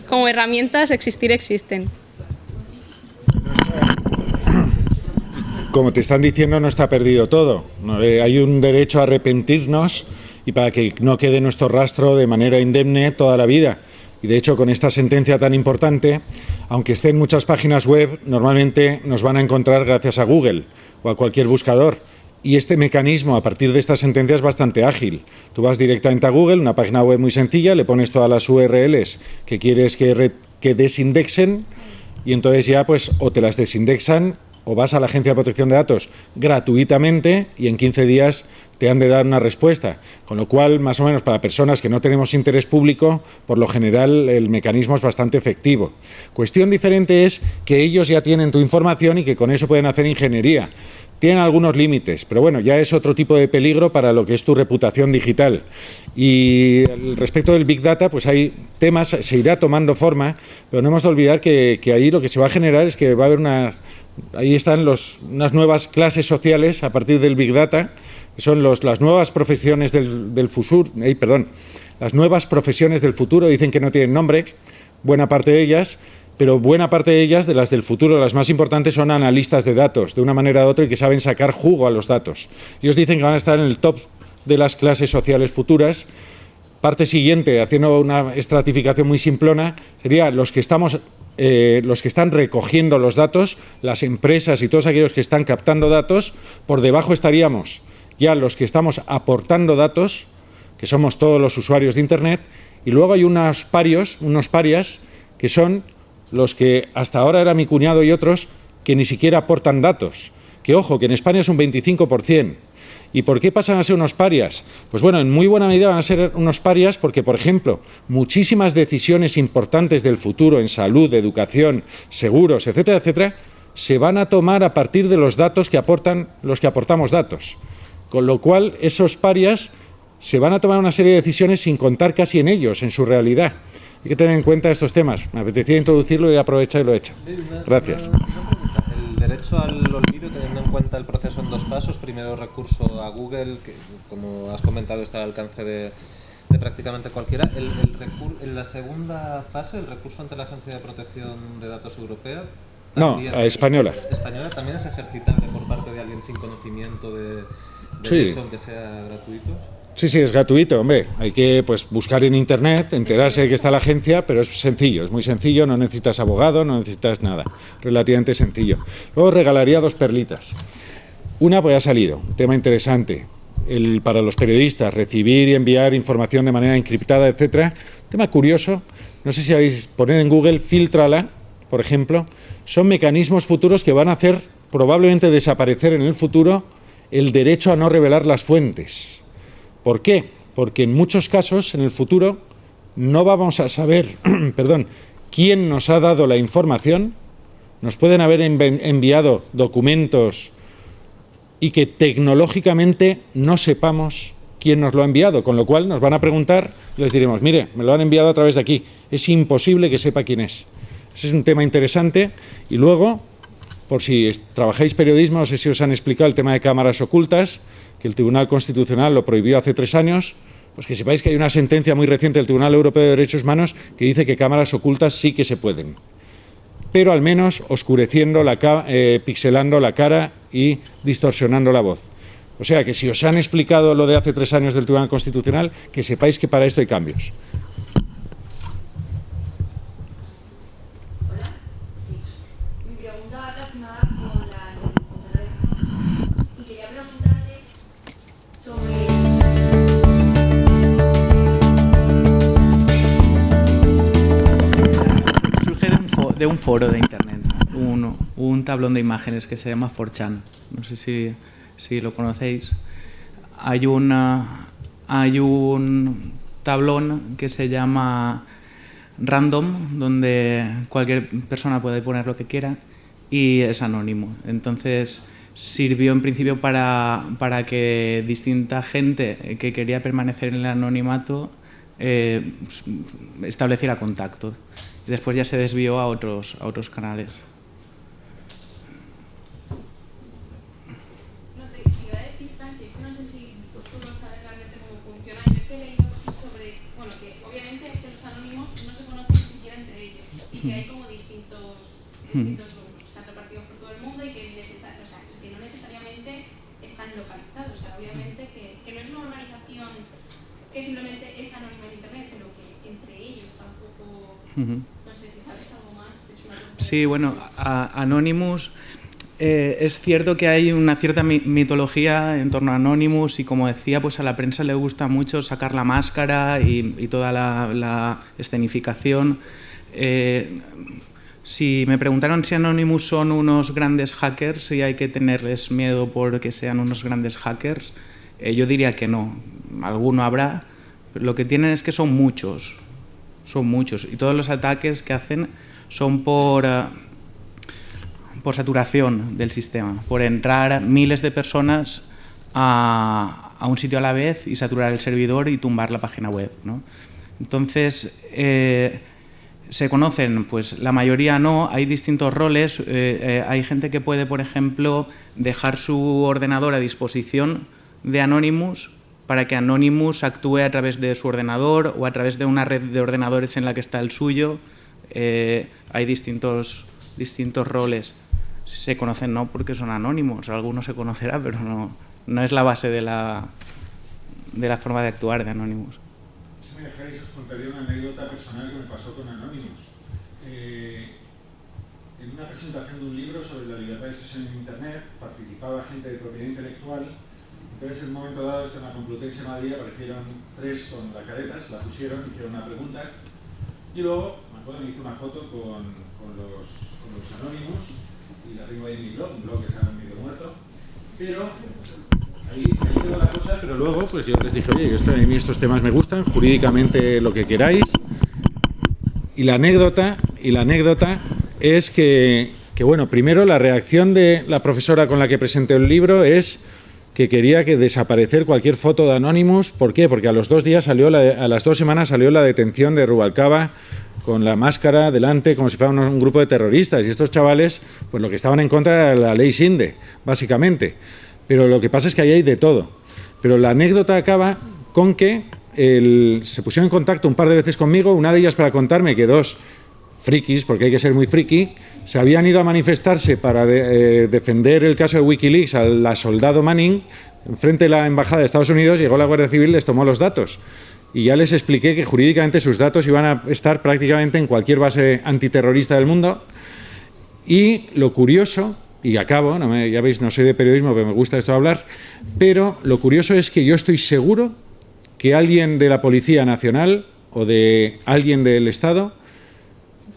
como herramientas existen. Como te están diciendo, no está perdido todo. Hay un derecho a arrepentirnos y para que no quede nuestro rastro de manera indemne toda la vida. Y de hecho, con esta sentencia tan importante, aunque esté en muchas páginas web, normalmente nos van a encontrar gracias a Google o a cualquier buscador. Y este mecanismo, a partir de esta sentencia, es bastante ágil. Tú vas directamente a Google, una página web muy sencilla, le pones todas las URLs que quieres que desindexen y entonces ya pues o te las desindexan o vas a la Agencia de Protección de Datos gratuitamente y en 15 días te han de dar una respuesta. Con lo cual, más o menos para personas que no tenemos interés público, por lo general el mecanismo es bastante efectivo. Cuestión diferente es que ellos ya tienen tu información y que con eso pueden hacer ingeniería. Tienen algunos límites, pero bueno, ya es otro tipo de peligro para lo que es tu reputación digital. Y respecto del Big Data, pues hay temas, se irá tomando forma, pero no hemos de olvidar que ahí lo que se va a generar es que va a haber ahí están unas nuevas clases sociales a partir del Big Data, que son las nuevas profesiones del futuro, las nuevas profesiones del futuro, dicen que no tienen nombre, buena parte de ellas, pero buena parte de ellas, de las del futuro, las más importantes, son analistas de datos, de una manera u otra, y que saben sacar jugo a los datos. Ellos dicen que van a estar en el top de las clases sociales futuras. Parte siguiente, haciendo una estratificación muy simplona, sería los que están recogiendo los datos, las empresas y todos aquellos que están captando datos. Por debajo estaríamos ya los que estamos aportando datos, que somos todos los usuarios de Internet, y luego hay unos parias, que son los que hasta ahora era mi cuñado y otros, que ni siquiera aportan datos. Que ojo, que en España es un 25%. ¿Y por qué pasan a ser unos parias? Pues bueno, en muy buena medida van a ser unos parias porque, por ejemplo, muchísimas decisiones importantes del futuro en salud, educación, seguros, etcétera, etcétera, se van a tomar a partir de los datos que aportan los que aportamos datos. Con lo cual, esos parias se van a tomar una serie de decisiones sin contar casi en ellos, en su realidad. Hay que tener en cuenta estos temas. Me apetecía introducirlo y aprovechar y lo he hecho. Gracias. El derecho al olvido, teniendo en cuenta el proceso en dos pasos, primero recurso a Google, que como has comentado está al alcance de prácticamente cualquiera. En la segunda fase, el recurso ante la Agencia de Protección de Datos Europea. Española. Española también es ejercitable por parte de alguien sin conocimiento de Sí. derecho, aunque sea gratuito. Sí, es gratuito, hombre. Hay que buscar en Internet, enterarse de que está la agencia, pero es sencillo, es muy sencillo, no necesitas abogado, no necesitas nada. Relativamente sencillo. Luego regalaría 2 perlitas. Una, pues ha salido, un tema interesante. Para los periodistas, recibir y enviar información de manera encriptada, etcétera. Tema curioso, no sé si habéis poned en Google, Filtrala, por ejemplo. Son mecanismos futuros que van a hacer probablemente desaparecer en el futuro el derecho a no revelar las fuentes. ¿Por qué? Porque en muchos casos, en el futuro, no vamos a saber quién nos ha dado la información. Nos pueden haber enviado documentos y que tecnológicamente no sepamos quién nos lo ha enviado, con lo cual nos van a preguntar y les diremos, mire, me lo han enviado a través de aquí. Es imposible que sepa quién es. Ese es un tema interesante. Y luego, por si trabajáis periodismo, no sé si os han explicado el tema de cámaras ocultas, que el Tribunal Constitucional lo prohibió hace 3 años, Pues que sepáis que hay una sentencia muy reciente del Tribunal Europeo de Derechos Humanos que dice que cámaras ocultas sí que se pueden, pero al menos oscureciendo, pixelando la cara y distorsionando la voz. O sea que si os han explicado lo de hace 3 años del Tribunal Constitucional, que sepáis que para esto hay cambios. Hola. Mi pregunta va relacionada con la red. Y quería preguntarte sobre... Surge de un foro de internet, un tablón de imágenes que se llama 4chan. No sé si lo conocéis. Hay un tablón que se llama Random, donde cualquier persona puede poner lo que quiera y es anónimo. Entonces sirvió en principio para que distinta gente que quería permanecer en el anonimato estableciera contacto. Después ya se desvió a otros canales. No te iba a decir, Francis, que no sé si tú no sabes realmente cómo funciona. Yo es que he leído cosas sobre, bueno, que obviamente es que los anónimos no se conocen ni siquiera entre ellos y que hay como distintos grupos que están repartidos por todo el mundo y que, y que no necesariamente están localizados. O sea, obviamente que no es una organización que simplemente es anónima en internet, sino que entre ellos tampoco... No sé si sabes algo más. Sí, bueno, Anonymous, es cierto que hay una cierta mitología en torno a Anonymous y, como decía, pues a la prensa le gusta mucho sacar la máscara y toda la escenificación. Si me preguntaron si Anonymous son unos grandes hackers y hay que tenerles miedo porque sean unos grandes hackers, yo diría que no. Alguno habrá, pero lo que tienen es que son muchos. Son muchos y todos los ataques que hacen son por saturación del sistema, por entrar miles de personas a un sitio a la vez y saturar el servidor y tumbar la página web, ¿no? Entonces, se conocen, pues la mayoría no, hay distintos roles, hay gente que puede, por ejemplo, dejar su ordenador a disposición de Anonymous para que Anonymous actúe a través de su ordenador o a través de una red de ordenadores en la que está el suyo. Hay distintos roles. Se conocen no porque son anónimos, algunos se conocerá, pero no es la base de la forma de actuar de Anonymous. Si me dejáis, os contaría una anécdota personal que me pasó con Anonymous. En una presentación de un libro sobre la libertad de expresión en Internet participaba gente de propiedad intelectual. Entonces, en un momento dado, en la Complutense de Madrid aparecieron 3 con la careta, se la pusieron, hicieron una pregunta y luego, me acuerdo, me hice una foto con los anónimos y la tengo ahí en mi blog, un blog que está medio muerto, pero ahí quedó la cosa. Pero luego, pues yo les dije, oye, a mí estos temas me gustan, jurídicamente lo que queráis, y la anécdota es que bueno, primero la reacción de la profesora con la que presenté el libro es que quería que desaparecer cualquier foto de Anonymous. ¿Por qué? Porque a las 2 semanas salió la detención de Rubalcaba con la máscara delante como si fuera un grupo de terroristas, y estos chavales pues lo que estaban en contra era la ley Sinde, básicamente. Pero lo que pasa es que ahí hay de todo. Pero la anécdota acaba con que se pusieron en contacto un par de veces conmigo, una de ellas para contarme que 2 frikis, porque hay que ser muy friki, se habían ido a manifestarse para defender el caso de Wikileaks a la soldado Manning enfrente de la embajada de Estados Unidos. Llegó la Guardia Civil, les tomó los datos y ya les expliqué que jurídicamente sus datos iban a estar prácticamente en cualquier base antiterrorista del mundo. Y lo curioso, y acabo, ya veis, no soy de periodismo, pero me gusta esto de hablar, pero lo curioso es que yo estoy seguro que alguien de la Policía Nacional o de alguien del Estado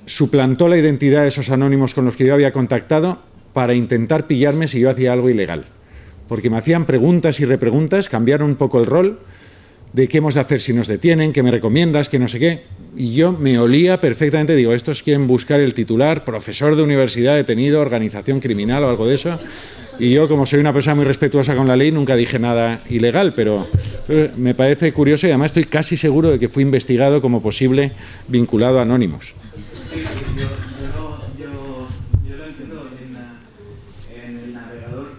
suplantó la identidad de esos anónimos con los que yo había contactado para intentar pillarme si yo hacía algo ilegal. Porque me hacían preguntas y repreguntas, cambiaron un poco el rol de qué hemos de hacer si nos detienen, qué me recomiendas, qué no sé qué. Y yo me olía perfectamente, digo, estos quieren buscar el titular, profesor de universidad detenido, organización criminal o algo de eso. Y yo, como soy una persona muy respetuosa con la ley, nunca dije nada ilegal, pero me parece curioso y además estoy casi seguro de que fui investigado como posible vinculado a Anonymous. Yo lo entiendo en el navegador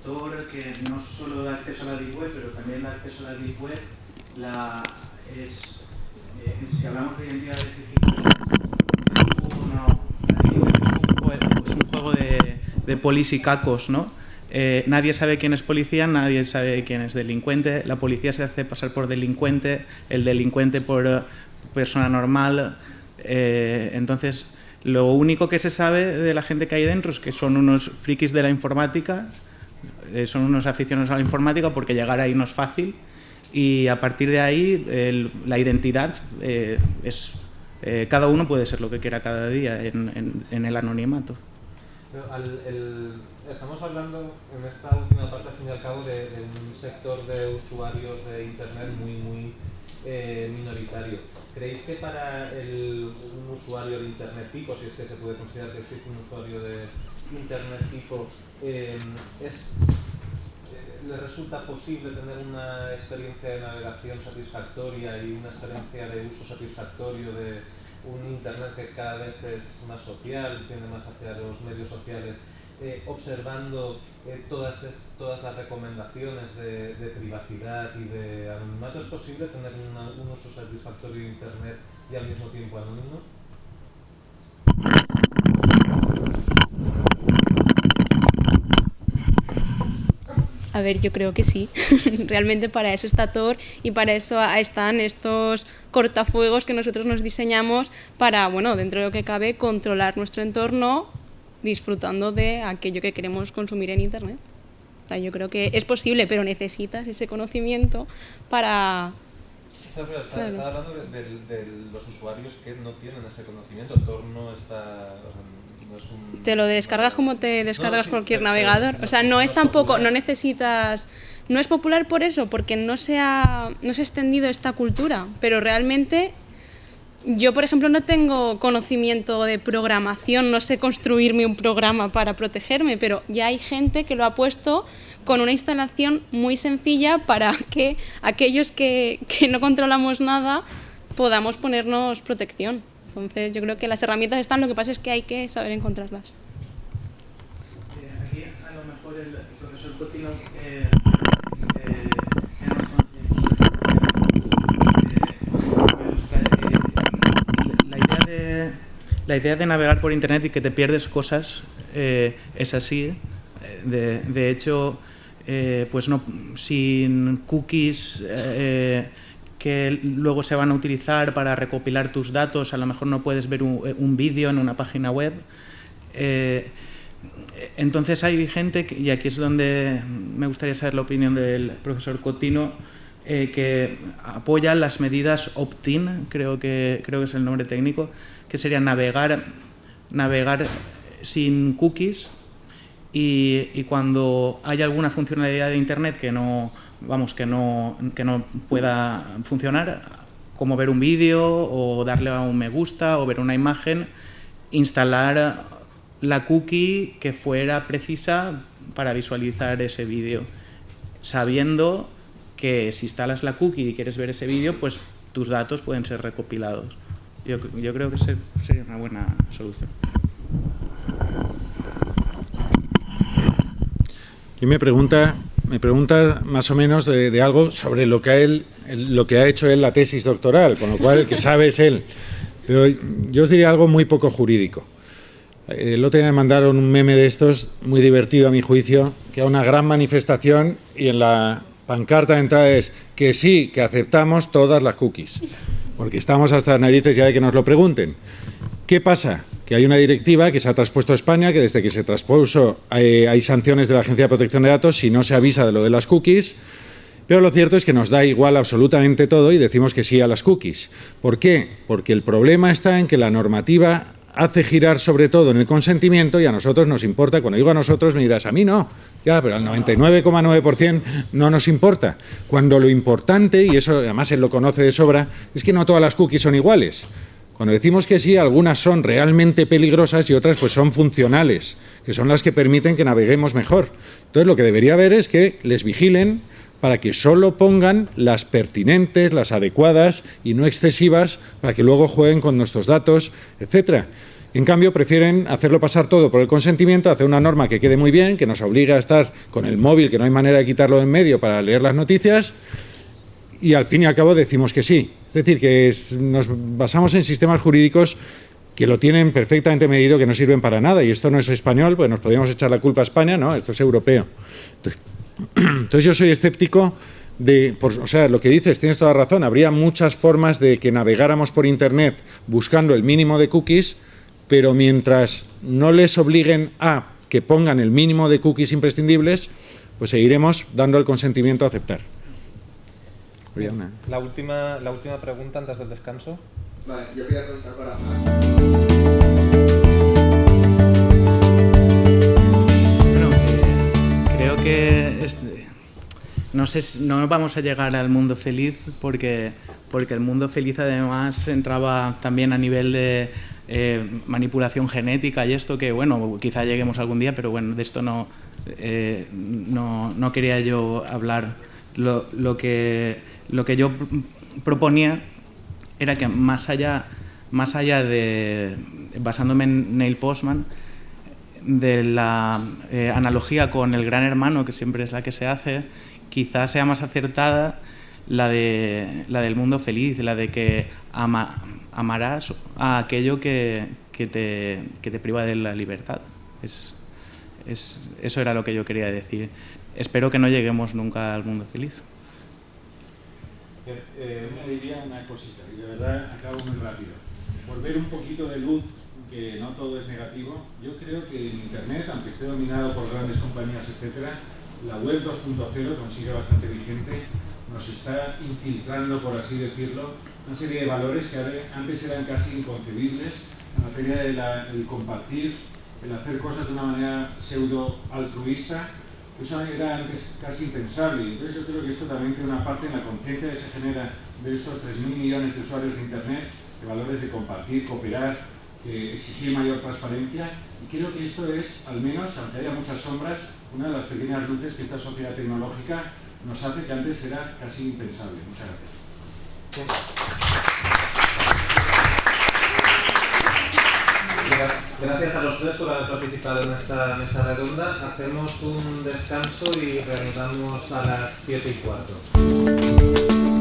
Tor, que no solo da acceso a la Deep Web, pero también da acceso a la Deep Web. La si hablamos de identidades digitales, es un juego de polis y cacos, ¿no? Nadie sabe quién es policía, nadie sabe quién es delincuente, la policía se hace pasar por delincuente, el delincuente por persona normal, entonces lo único que se sabe de la gente que hay dentro es que son unos frikis de la informática, son unos aficionados a la informática porque llegar ahí no es fácil y a partir de ahí la identidad es... cada uno puede ser lo que quiera cada día en el anonimato. Estamos hablando en esta última parte, al fin y al cabo, de un sector de usuarios de Internet muy minoritario. ¿Creéis que para un usuario de Internet tipo, si es que se puede considerar que existe un usuario de Internet tipo, le resulta posible tener una experiencia de navegación satisfactoria y una experiencia de uso satisfactorio de un Internet que cada vez es más social, tiende más hacia los medios sociales, observando todas las recomendaciones de privacidad y de anonimato? ¿Es posible tener un uso satisfactorio de Internet y al mismo tiempo anónimo? A ver, yo creo que sí. Realmente para eso está Tor y para eso están estos cortafuegos que nosotros nos diseñamos para, bueno, dentro de lo que cabe, controlar nuestro entorno disfrutando de aquello que queremos consumir en Internet. O sea, yo creo que es posible, pero necesitas ese conocimiento para... Pero está hablando de los usuarios que no tienen ese conocimiento. Tor no está... No es un... Te lo descargas como te descargas cualquier navegador. O sea, no es tampoco... popular. No necesitas... No es popular por eso, porque no se ha extendido esta cultura. Pero realmente... Yo, por ejemplo, no tengo conocimiento de programación, no sé construirme un programa para protegerme, pero ya hay gente que lo ha puesto con una instalación muy sencilla para que aquellos que no controlamos nada podamos ponernos protección. Entonces, yo creo que las herramientas están, lo que pasa es que hay que saber encontrarlas. Aquí, a lo mejor, el profesor Cotino la idea de navegar por Internet y que te pierdes cosas es así. De hecho, pues no, sin cookies que luego se van a utilizar para recopilar tus datos, a lo mejor no puedes ver un vídeo en una página web. Entonces hay gente, y aquí es donde me gustaría saber la opinión del profesor Cotino, que apoya las medidas opt-in, creo que es el nombre técnico, que sería navegar sin cookies y cuando hay alguna funcionalidad de Internet que no pueda funcionar, como ver un vídeo o darle a un me gusta o ver una imagen, instalar la cookie que fuera precisa para visualizar ese vídeo, sabiendo que si instalas la cookie y quieres ver ese vídeo, pues tus datos pueden ser recopilados. Yo creo que sería una buena solución. Y me pregunta más o menos de algo sobre lo que ha hecho él la tesis doctoral, con lo cual el que sabe es él. Pero yo os diría algo muy poco jurídico. El otro día me mandaron un meme de estos, muy divertido a mi juicio, que a una gran manifestación y en la pancarta de entrada es que sí, que aceptamos todas las cookies, porque estamos hasta las narices ya de que nos lo pregunten. ¿Qué pasa? Que hay una directiva que se ha traspuesto a España, que desde que se traspuso hay sanciones de la Agencia de Protección de Datos si no se avisa de lo de las cookies, pero lo cierto es que nos da igual absolutamente todo y decimos que sí a las cookies. ¿Por qué? Porque el problema está en que la normativa hace girar sobre todo en el consentimiento y a nosotros nos importa. Cuando digo a nosotros me dirás, a mí no, ya, pero al 99,9% no nos importa. Cuando lo importante, y eso además él lo conoce de sobra, es que no todas las cookies son iguales. Cuando decimos que sí, algunas son realmente peligrosas y otras pues son funcionales, que son las que permiten que naveguemos mejor. Entonces lo que debería haber es que les vigilen para que solo pongan las pertinentes, las adecuadas y no excesivas, para que luego jueguen con nuestros datos, etcétera. En cambio, prefieren hacerlo pasar todo por el consentimiento, hacer una norma que quede muy bien, que nos obligue a estar con el móvil, que no hay manera de quitarlo de en medio para leer las noticias, y al fin y al cabo decimos que sí. Es decir, que nos basamos en sistemas jurídicos que lo tienen perfectamente medido, que no sirven para nada, y esto no es español, pues nos podríamos echar la culpa a España, no, esto es europeo. Entonces yo soy escéptico o sea, lo que dices, tienes toda razón, habría muchas formas de que navegáramos por Internet buscando el mínimo de cookies, pero mientras no les obliguen a que pongan el mínimo de cookies imprescindibles, pues seguiremos dando el consentimiento a aceptar. La última pregunta antes del descanso. Vale, yo quería preguntar para... Bueno, creo que no vamos a llegar al mundo feliz porque el mundo feliz además entraba también a nivel de manipulación genética y esto que, bueno, quizá lleguemos algún día, pero bueno, de esto no quería yo hablar. Lo que yo proponía era que más allá de, basándome en Neil Postman, de la analogía con el Gran Hermano, que siempre es la que se hace, quizás sea más acertada la del mundo feliz, la de que amarás a aquello que te priva de la libertad. Eso era lo que yo quería decir. Espero que no lleguemos nunca al mundo feliz. Yo diría una cosita, y de verdad acabo muy rápido. Por ver un poquito de luz, que no todo es negativo, yo creo que en Internet, aunque esté dominado por grandes compañías, etcétera, la web 2.0 consigue bastante vigente, nos está infiltrando, por así decirlo, una serie de valores que antes eran casi inconcebibles, en materia del compartir, el hacer cosas de una manera pseudo altruista. Eso era antes casi impensable, y entonces yo creo que esto también tiene una parte en la conciencia que se genera de estos 3.000 millones de usuarios de Internet, de valores de compartir, cooperar, exigir mayor transparencia, y creo que esto es, al menos, aunque haya muchas sombras, una de las pequeñas luces que esta sociedad tecnológica nos hace, que antes era casi impensable. Muchas gracias. Gracias a los tres por haber participado en esta mesa redonda. Hacemos un descanso y reanudamos a las 7:15.